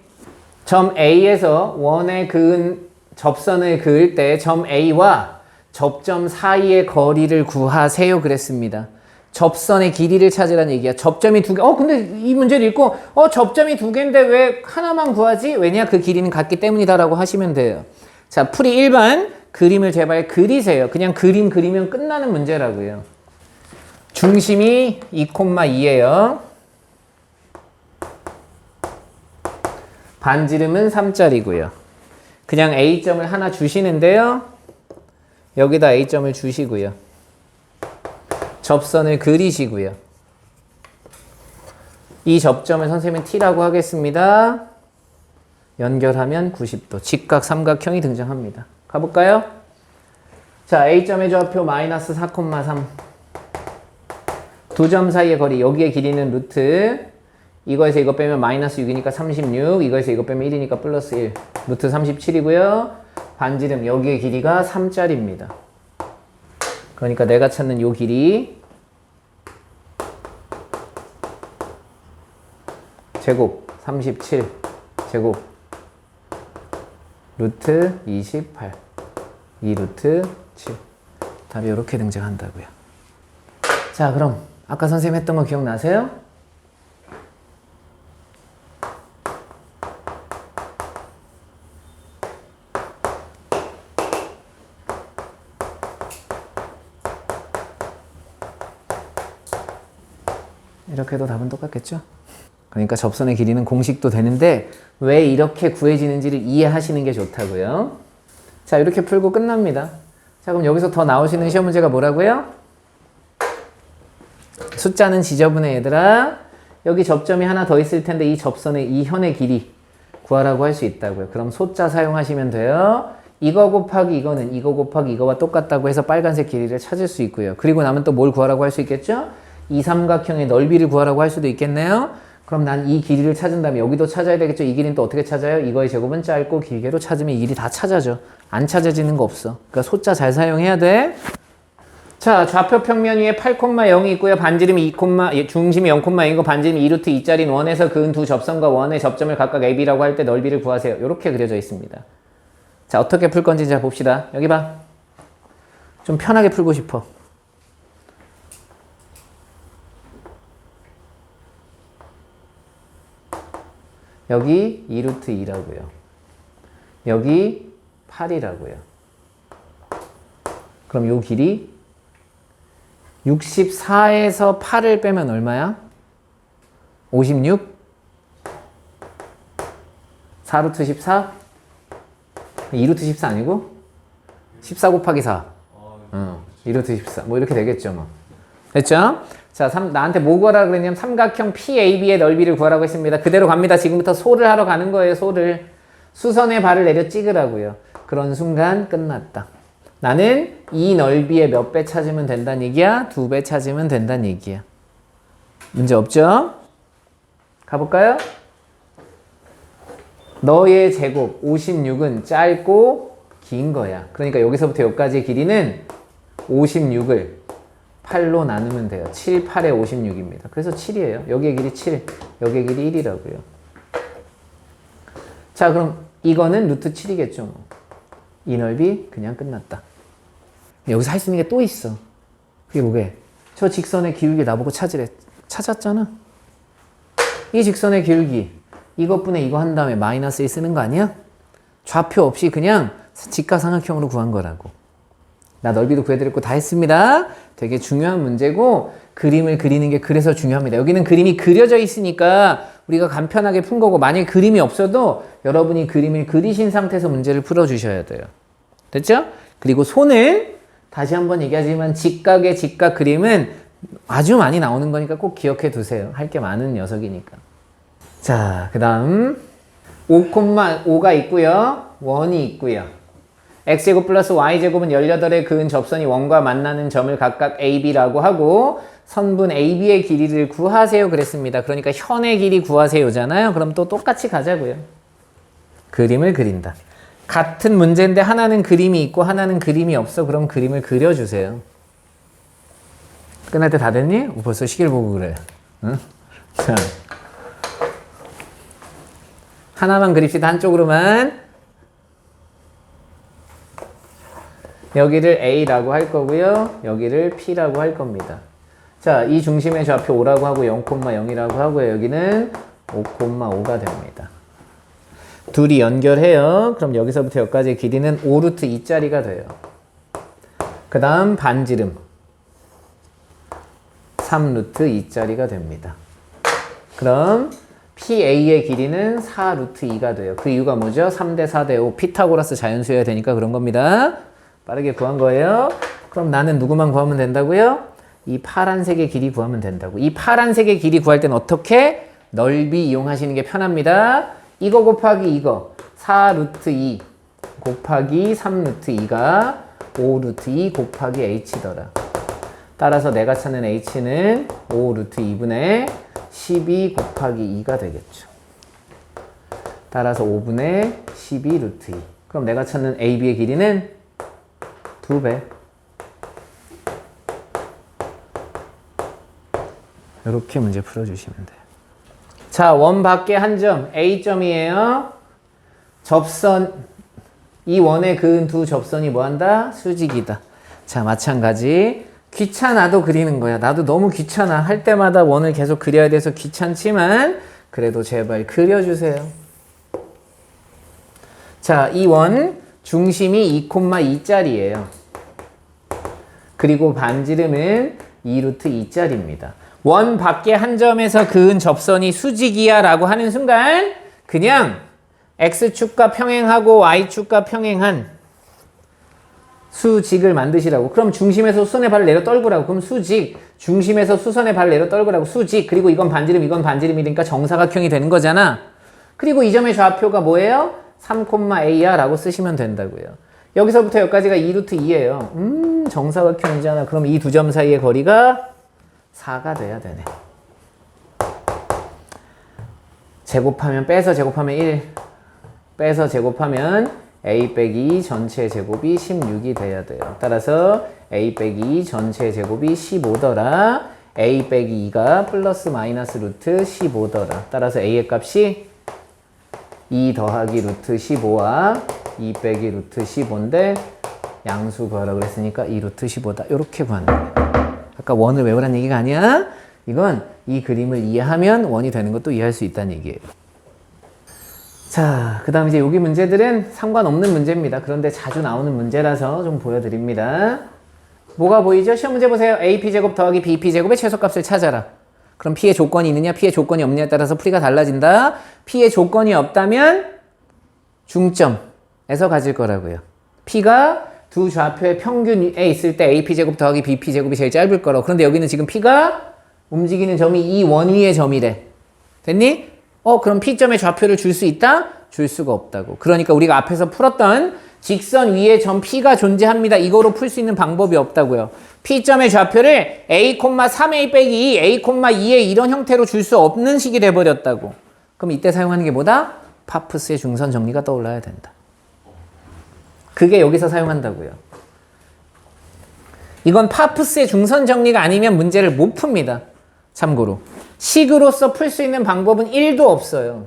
Speaker 1: 점 A에서 원의 그은 접선을 그을 때 점 A와 접점 사이의 거리를 구하세요 그랬습니다. 접선의 길이를 찾으라는 얘기야. 접점이 두 개. 근데 이 문제를 읽고 접점이 두 개인데 왜 하나만 구하지? 왜냐? 그 길이는 같기 때문이다라고 하시면 돼요. 자, 풀이 1번. 그림을 제발 그리세요. 그냥 그림 그리면 끝나는 문제라고요. 중심이 2,2예요. 반지름은 3짜리고요. 그냥 A점을 하나 주시는데요. 여기다 A점을 주시고요. 접선을 그리시고요. 이 접점을 선생님은 T라고 하겠습니다. 연결하면 90도. 직각 삼각형이 등장합니다. 가볼까요? 자, A점의 좌표 마이너스 4,3. 두 점 사이의 거리. 여기의 길이는 루트. 이거에서 이거 빼면 마이너스 6이니까 36. 이거에서 이거 빼면 1이니까 플러스 1. 루트 37이고요. 반지름. 여기의 길이가 3짜리입니다. 그러니까 내가 찾는 요 길이 제곱 37 제곱 루트 28 2 루트 7. 답이 이렇게 등장한다고요. 자, 그럼 아까 선생님 했던 거 기억나세요? 이렇게 해도 답은 똑같겠죠? 그러니까 접선의 길이는 공식도 되는데 왜 이렇게 구해지는지를 이해하시는 게 좋다고요. 자, 이렇게 풀고 끝납니다. 자, 그럼 여기서 더 나오시는 시험 문제가 뭐라고요? 숫자는 지저분해 얘들아. 여기 접점이 하나 더 있을 텐데 이 접선의 이 현의 길이 구하라고 할 수 있다고요. 그럼 소자 사용하시면 돼요. 이거 곱하기 이거는 이거 곱하기 이거와 똑같다고 해서 빨간색 길이를 찾을 수 있고요. 그리고 나면 또 뭘 구하라고 할 수 있겠죠? 이 삼각형의 넓이를 구하라고 할 수도 있겠네요. 그럼 난 이 길이를 찾은 다음에 여기도 찾아야 되겠죠? 이 길이는 또 어떻게 찾아요? 이거의 제곱은 짧고 길게로 찾으면 이 길이 다 찾아져. 안 찾아지는 거 없어. 그러니까 소자 잘 사용해야 돼. 자, 좌표 평면 위에 8,0이 있고요. 반지름이 2, 중심이 0,0이고 반지름이 2루트 2짜리인 원에서 그은 두 접선과 원의 접점을 각각 AB라고 할 때 넓이를 구하세요. 이렇게 그려져 있습니다. 자, 어떻게 풀 건지 자 봅시다. 여기 봐. 좀 편하게 풀고 싶어. 여기 2루트 2라고요. 여기 8이라고요. 그럼 요 길이 64에서 8을 빼면 얼마야? 56? 4루트 14? 2루트 14 아니고? 14 곱하기 4. 2루트 14. 뭐 이렇게 되겠죠, 뭐. 됐죠? 자, 나한테 뭐 구하라 그랬냐면 삼각형 PAB의 넓이를 구하라고 했습니다. 그대로 갑니다. 지금부터 소를 하러 가는 거예요, 소를. 수선의 발을 내려 찍으라고요. 그런 순간 끝났다. 나는 이 넓이의 몇 배 찾으면 된다는 얘기야? 2배 찾으면 된다는 얘기야. 문제 없죠? 가볼까요? 너의 제곱 56은 짧고 긴 거야. 그러니까 여기서부터 여기까지의 길이는 56을 8로 나누면 돼요. 7, 8에 56입니다. 그래서 7이에요. 여기의 길이 7, 여기의 길이 1이라고요. 자, 그럼 이거는 루트 7이겠죠. 뭐. 이 넓이 그냥 끝났다. 여기서 할 수 있는 게 또 있어. 그게 뭐게? 저 직선의 기울기 나보고 찾으래. 찾았잖아. 이 직선의 기울기. 이것분의 이거 한 다음에 마이너스 1 쓰는 거 아니야? 좌표 없이 그냥 직각삼각형으로 구한 거라고. 나 넓이도 구해드렸고 다 했습니다. 되게 중요한 문제고 그림을 그리는 게 그래서 중요합니다. 여기는 그림이 그려져 있으니까 우리가 간편하게 푼 거고 만약에 그림이 없어도 여러분이 그림을 그리신 상태에서 문제를 풀어주셔야 돼요. 됐죠? 그리고 손을 다시 한번 얘기하지만 직각의 직각 그림은 아주 많이 나오는 거니까 꼭 기억해 두세요. 할 게 많은 녀석이니까. 자, 그 다음 5,5가 있고요. 1이 있고요. x제곱 플러스 y제곱은 18의 그은 접선이 원과 만나는 점을 각각 AB라고 하고 선분 AB의 길이를 구하세요 그랬습니다. 그러니까 현의 길이 구하세요잖아요. 그럼 또 똑같이 가자고요. 그림을 그린다. 같은 문제인데 하나는 그림이 있고 하나는 그림이 없어. 그럼 그림을 그려주세요. 끝날 때 다 됐니? 벌써 시계를 보고 그래. 응? 자, 하나만 그립시다. 한쪽으로만. 여기를 A라고 할 거고요. 여기를 P라고 할 겁니다. 자, 이 중심의 좌표 5라고 하고 0,0이라고 하고요. 여기는 5,5가 됩니다. 둘이 연결해요. 그럼 여기서부터 여기까지의 길이는 5루트 2짜리가 돼요. 그 다음 반지름 3루트 2짜리가 됩니다. 그럼 PA의 길이는 4루트 2가 돼요. 그 이유가 뭐죠? 3대 4대 5 피타고라스 자연수여야 되니까 그런 겁니다. 빠르게 구한 거예요. 그럼 나는 누구만 구하면 된다고요? 이 파란색의 길이 구하면 된다고. 이 파란색의 길이 구할 땐 어떻게? 넓이 이용하시는 게 편합니다. 이거 곱하기 이거 4루트 2 곱하기 3루트 2가 5루트 2 곱하기 h더라. 따라서 내가 찾는 h는 5루트 2분의 12 곱하기 2가 되겠죠. 따라서 5분의 12 루트 2. 그럼 내가 찾는 AB의 길이는 2배. 이렇게 문제 풀어주시면 돼요. 자, 원 밖에 한 점, A점이에요. 접선, 이 원에 그은 두 접선이 뭐한다? 수직이다. 자, 마찬가지. 귀찮아도 그리는 거야. 나도 너무 귀찮아. 할 때마다 원을 계속 그려야 돼서 귀찮지만 그래도 제발 그려주세요. 자, 이 원 중심이 2,2짜리예요. 그리고 반지름은 2루트 2짜리입니다. 원 밖에 한 점에서 그은 접선이 수직이야 라고 하는 순간 그냥 X축과 평행하고 Y축과 평행한 수직을 만드시라고. 그럼 중심에서 수선의 발을 내려 떨구라고. 그럼 수직. 중심에서 수선의 발을 내려 떨구라고. 수직. 그리고 이건 반지름, 이건 반지름이니까 정사각형이 되는 거잖아. 그리고 이 점의 좌표가 뭐예요? 3,A야 라고 쓰시면 된다고요. 여기서부터 여기까지가 2루트 2예요. 정사각형이잖아. 그럼 이 두 점 사이의 거리가 4가 돼야 되네. 제곱하면 빼서 제곱하면 1. 빼서 제곱하면 A 빼기 2 전체 제곱이 16이 돼야 돼요. 따라서 A 빼기 2 전체 제곱이 15더라. A 빼기 2가 플러스 마이너스 루트 15더라. 따라서 A의 값이 2 더하기 루트 15와 2 빼기 루트 15인데 양수 구하라고 그랬으니까 2 루트 15다. 이렇게 구하는 거예요. 아까 원을 외우라는 얘기가 아니야. 이건 이 그림을 이해하면 원이 되는 것도 이해할 수 있다는 얘기예요. 자, 그 다음 이제 여기 문제들은 상관없는 문제입니다. 그런데 자주 나오는 문제라서 좀 보여드립니다. 뭐가 보이죠? 시험 문제 보세요. AP제곱 더하기 BP제곱의 최소값을 찾아라. 그럼 P의 조건이 있느냐, P의 조건이 없느냐에 따라서 풀이가 달라진다. P의 조건이 없다면 중점에서 가질 거라고요. P가 두 좌표의 평균에 있을 때 AP제곱 더하기 BP제곱이 제일 짧을 거라고. 그런데 여기는 지금 P가 움직이는 점이 이 원 위의 점이래. 됐니? 그럼 P점의 좌표를 줄 수 있다? 줄 수가 없다고. 그러니까 우리가 앞에서 풀었던 직선 위에 점 P가 존재합니다. 이거로 풀 수 있는 방법이 없다고요. P점의 좌표를 A, 3A 빼기 2, A, 2의 이런 형태로 줄 수 없는 식이 돼버렸다고. 그럼 이때 사용하는 게 뭐다? 파프스의 중선 정리가 떠올라야 된다. 그게 여기서 사용한다고요. 이건 파프스의 중선 정리가 아니면 문제를 못 풉니다. 참고로. 식으로서 풀 수 있는 방법은 1도 없어요.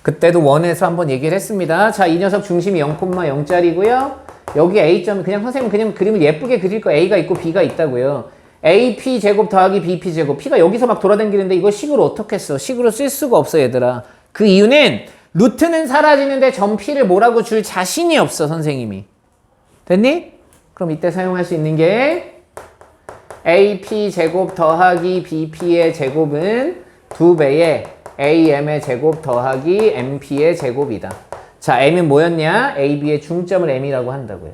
Speaker 1: 그때도 원에서 한번 얘기를 했습니다. 자, 이 녀석 중심이 0,0짜리고요. 여기 A점, 그냥 선생님 그냥 그림을 예쁘게 그릴 거 A가 있고 B가 있다고요. AP 제곱 더하기 BP 제곱. P가 여기서 막 돌아다니는데 이거 식으로 어떻게 써? 식으로 쓸 수가 없어, 얘들아. 그 이유는 루트는 사라지는데 점 P를 뭐라고 줄 자신이 없어, 선생님이. 됐니? 그럼 이때 사용할 수 있는 게 AP 제곱 더하기 BP의 제곱은 2배의 AM의 제곱 더하기 MP의 제곱이다. 자, M은 뭐였냐? AB의 중점을 M이라고 한다고요.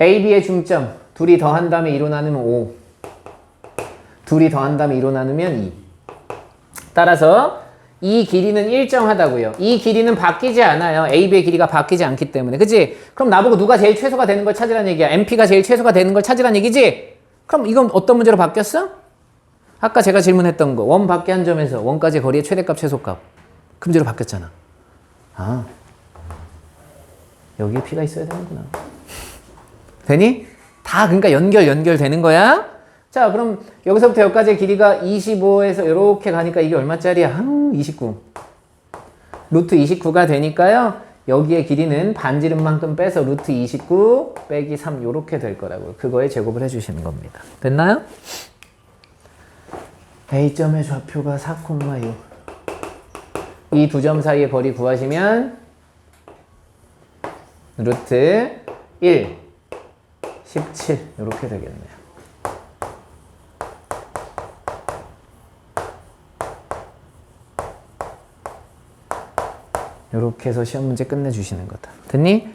Speaker 1: A, B의 중점. 둘이 더한 다음에 2로 나누면 5. 둘이 더한 다음에 2로 나누면 2. 따라서 이 길이는 일정하다고요. 이 길이는 바뀌지 않아요. A, B의 길이가 바뀌지 않기 때문에. 그치? 그럼 나보고 누가 제일 최소가 되는 걸 찾으라는 얘기야. MP가 제일 최소가 되는 걸 찾으라는 얘기지? 그럼 이건 어떤 문제로 바뀌었어? 아까 제가 질문했던 거. 원 밖에 한 점에서 원까지 거리의 최대값, 최소값. 그 문제로 바뀌었잖아. 아, 여기에 P가 있어야 되는구나. 되니? 다 그러니까 연결되는 거야? 자, 그럼 여기서부터 여기까지의 길이가 25에서 이렇게 가니까 이게 얼마짜리야? 29. 루트 29가 되니까요. 여기의 길이는 반지름만큼 빼서 루트 29 빼기 3 이렇게 될 거라고요. 그거에 제곱을 해주시는 겁니다. 됐나요? A점의 좌표가 4,6. 이 두 점 사이의 거리 구하시면 루트 1, 17 이렇게 되겠네요. 이렇게 해서 시험 문제 끝내주시는 거다. 됐니?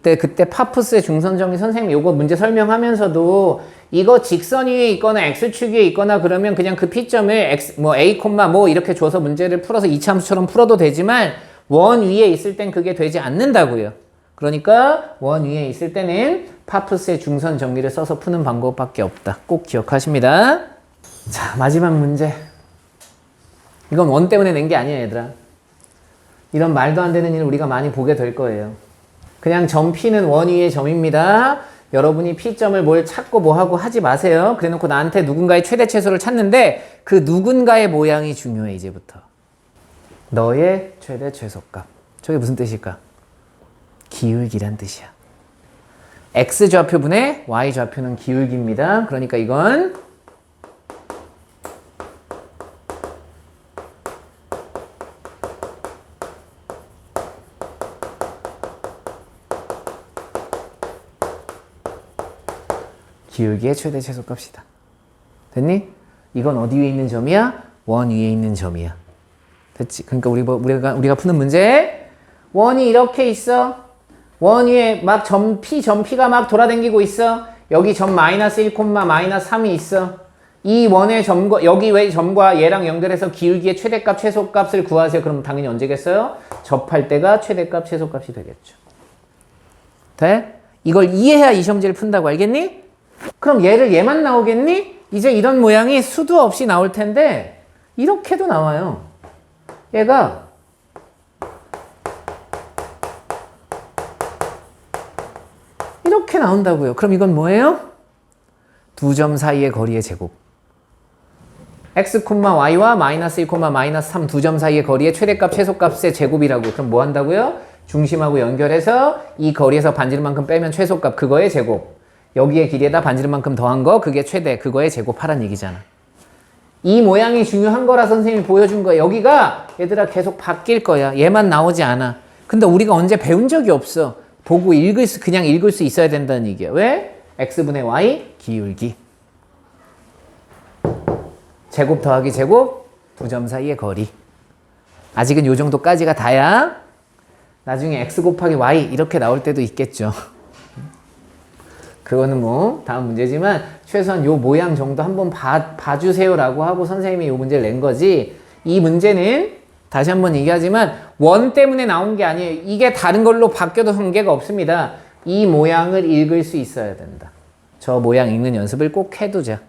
Speaker 1: 그때 파푸스의 중선정리 선생님이 요거 문제 설명하면서도 이거 직선 위에 있거나 x축 위에 있거나 그러면 그냥 그 P점을 A, 뭐 이렇게 줘서 문제를 풀어서 이차함수처럼 풀어도 되지만 원 위에 있을 땐 그게 되지 않는다고요. 그러니까 원 위에 있을 때는 파푸스의 중선 정리를 써서 푸는 방법밖에 없다. 꼭 기억하십니다. 자, 마지막 문제. 이건 원 때문에 낸 게 아니야, 얘들아. 이런 말도 안 되는 일을 우리가 많이 보게 될 거예요. 그냥 점 P는 원 위의 점입니다. 여러분이 P점을 뭘 찾고 뭐 하고 하지 마세요. 그래놓고 나한테 누군가의 최대 최소를 찾는데 그 누군가의 모양이 중요해, 이제부터. 너의 최대 최소값. 저게 무슨 뜻일까? 기울기란 뜻이야. X 좌표분의 Y 좌표는 기울기입니다. 그러니까 이건 기울기의 최대 최소값이다. 됐니? 이건 어디 위에 있는 점이야? 원 위에 있는 점이야. 됐지? 그러니까 우리가 푸는 문제, 원이 이렇게 있어. 원 위에 막 점 P가 막 돌아다니고 있어. 여기 점 마이너스 1, 마이너스 3이 있어. 이 원의 점과 여기 왜 점과 얘랑 연결해서 기울기의 최대값, 최소값을 구하세요. 그럼 당연히 언제겠어요? 접할 때가 최대값, 최소값이 되겠죠. 돼? 이걸 이해해야 이 시험지를 푼다고, 알겠니? 그럼 얘만 나오겠니? 이제 이런 모양이 수도 없이 나올 텐데 이렇게도 나와요. 얘가 이렇게 나온다고요. 그럼 이건 뭐예요? 두 점 사이의 거리의 제곱. x, y와 마이너스 1, 마이너스 3 두 점 사이의 거리의 최대값, 최소값의 제곱이라고. 그럼 뭐 한다고요? 중심하고 연결해서 이 거리에서 반지름만큼 빼면 최소값, 그거의 제곱. 여기에 길이에다 반지름만큼 더한 거, 그게 최대, 그거의 제곱하란 얘기잖아. 이 모양이 중요한 거라 선생님이 보여준 거야. 여기가 얘들아 계속 바뀔 거야. 얘만 나오지 않아. 근데 우리가 언제 배운 적이 없어. 보고 그냥 읽을 수 있어야 된다는 얘기야. 왜? x분의 y 기울기. 제곱 더하기 제곱, 두 점 사이의 거리. 아직은 요 정도까지가 다야. 나중에 x 곱하기 y 이렇게 나올 때도 있겠죠. 그거는 뭐 다음 문제지만 최소한 요 모양 정도 한번 봐주세요라고 하고 선생님이 요 문제를 낸 거지. 이 문제는 다시 한번 얘기하지만 원 때문에 나온 게 아니에요. 이게 다른 걸로 바뀌어도 관계가 없습니다. 이 모양을 읽을 수 있어야 된다. 저 모양 읽는 연습을 꼭 해두자.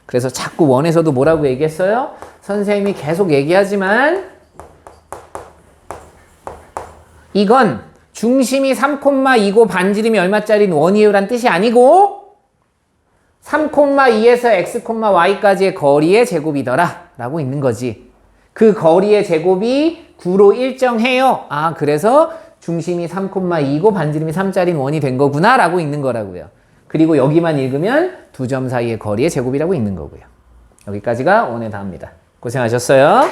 Speaker 1: 그래서 자꾸 원에서도 뭐라고 얘기했어요? 선생님이 계속 얘기하지만 이건 중심이 3,2고 반지름이 얼마짜리는 원이에요란 뜻이 아니고 3,2에서 x, y까지의 거리의 제곱이더라 라고 있는 거지. 그 거리의 제곱이 9로 일정해요. 아, 그래서 중심이 3,2고 반지름이 3짜리는 원이 된 거구나 라고 있는 거라고요. 그리고 여기만 읽으면 두 점 사이의 거리의 제곱이라고 있는 거고요. 여기까지가 원의 다입니다. 고생하셨어요.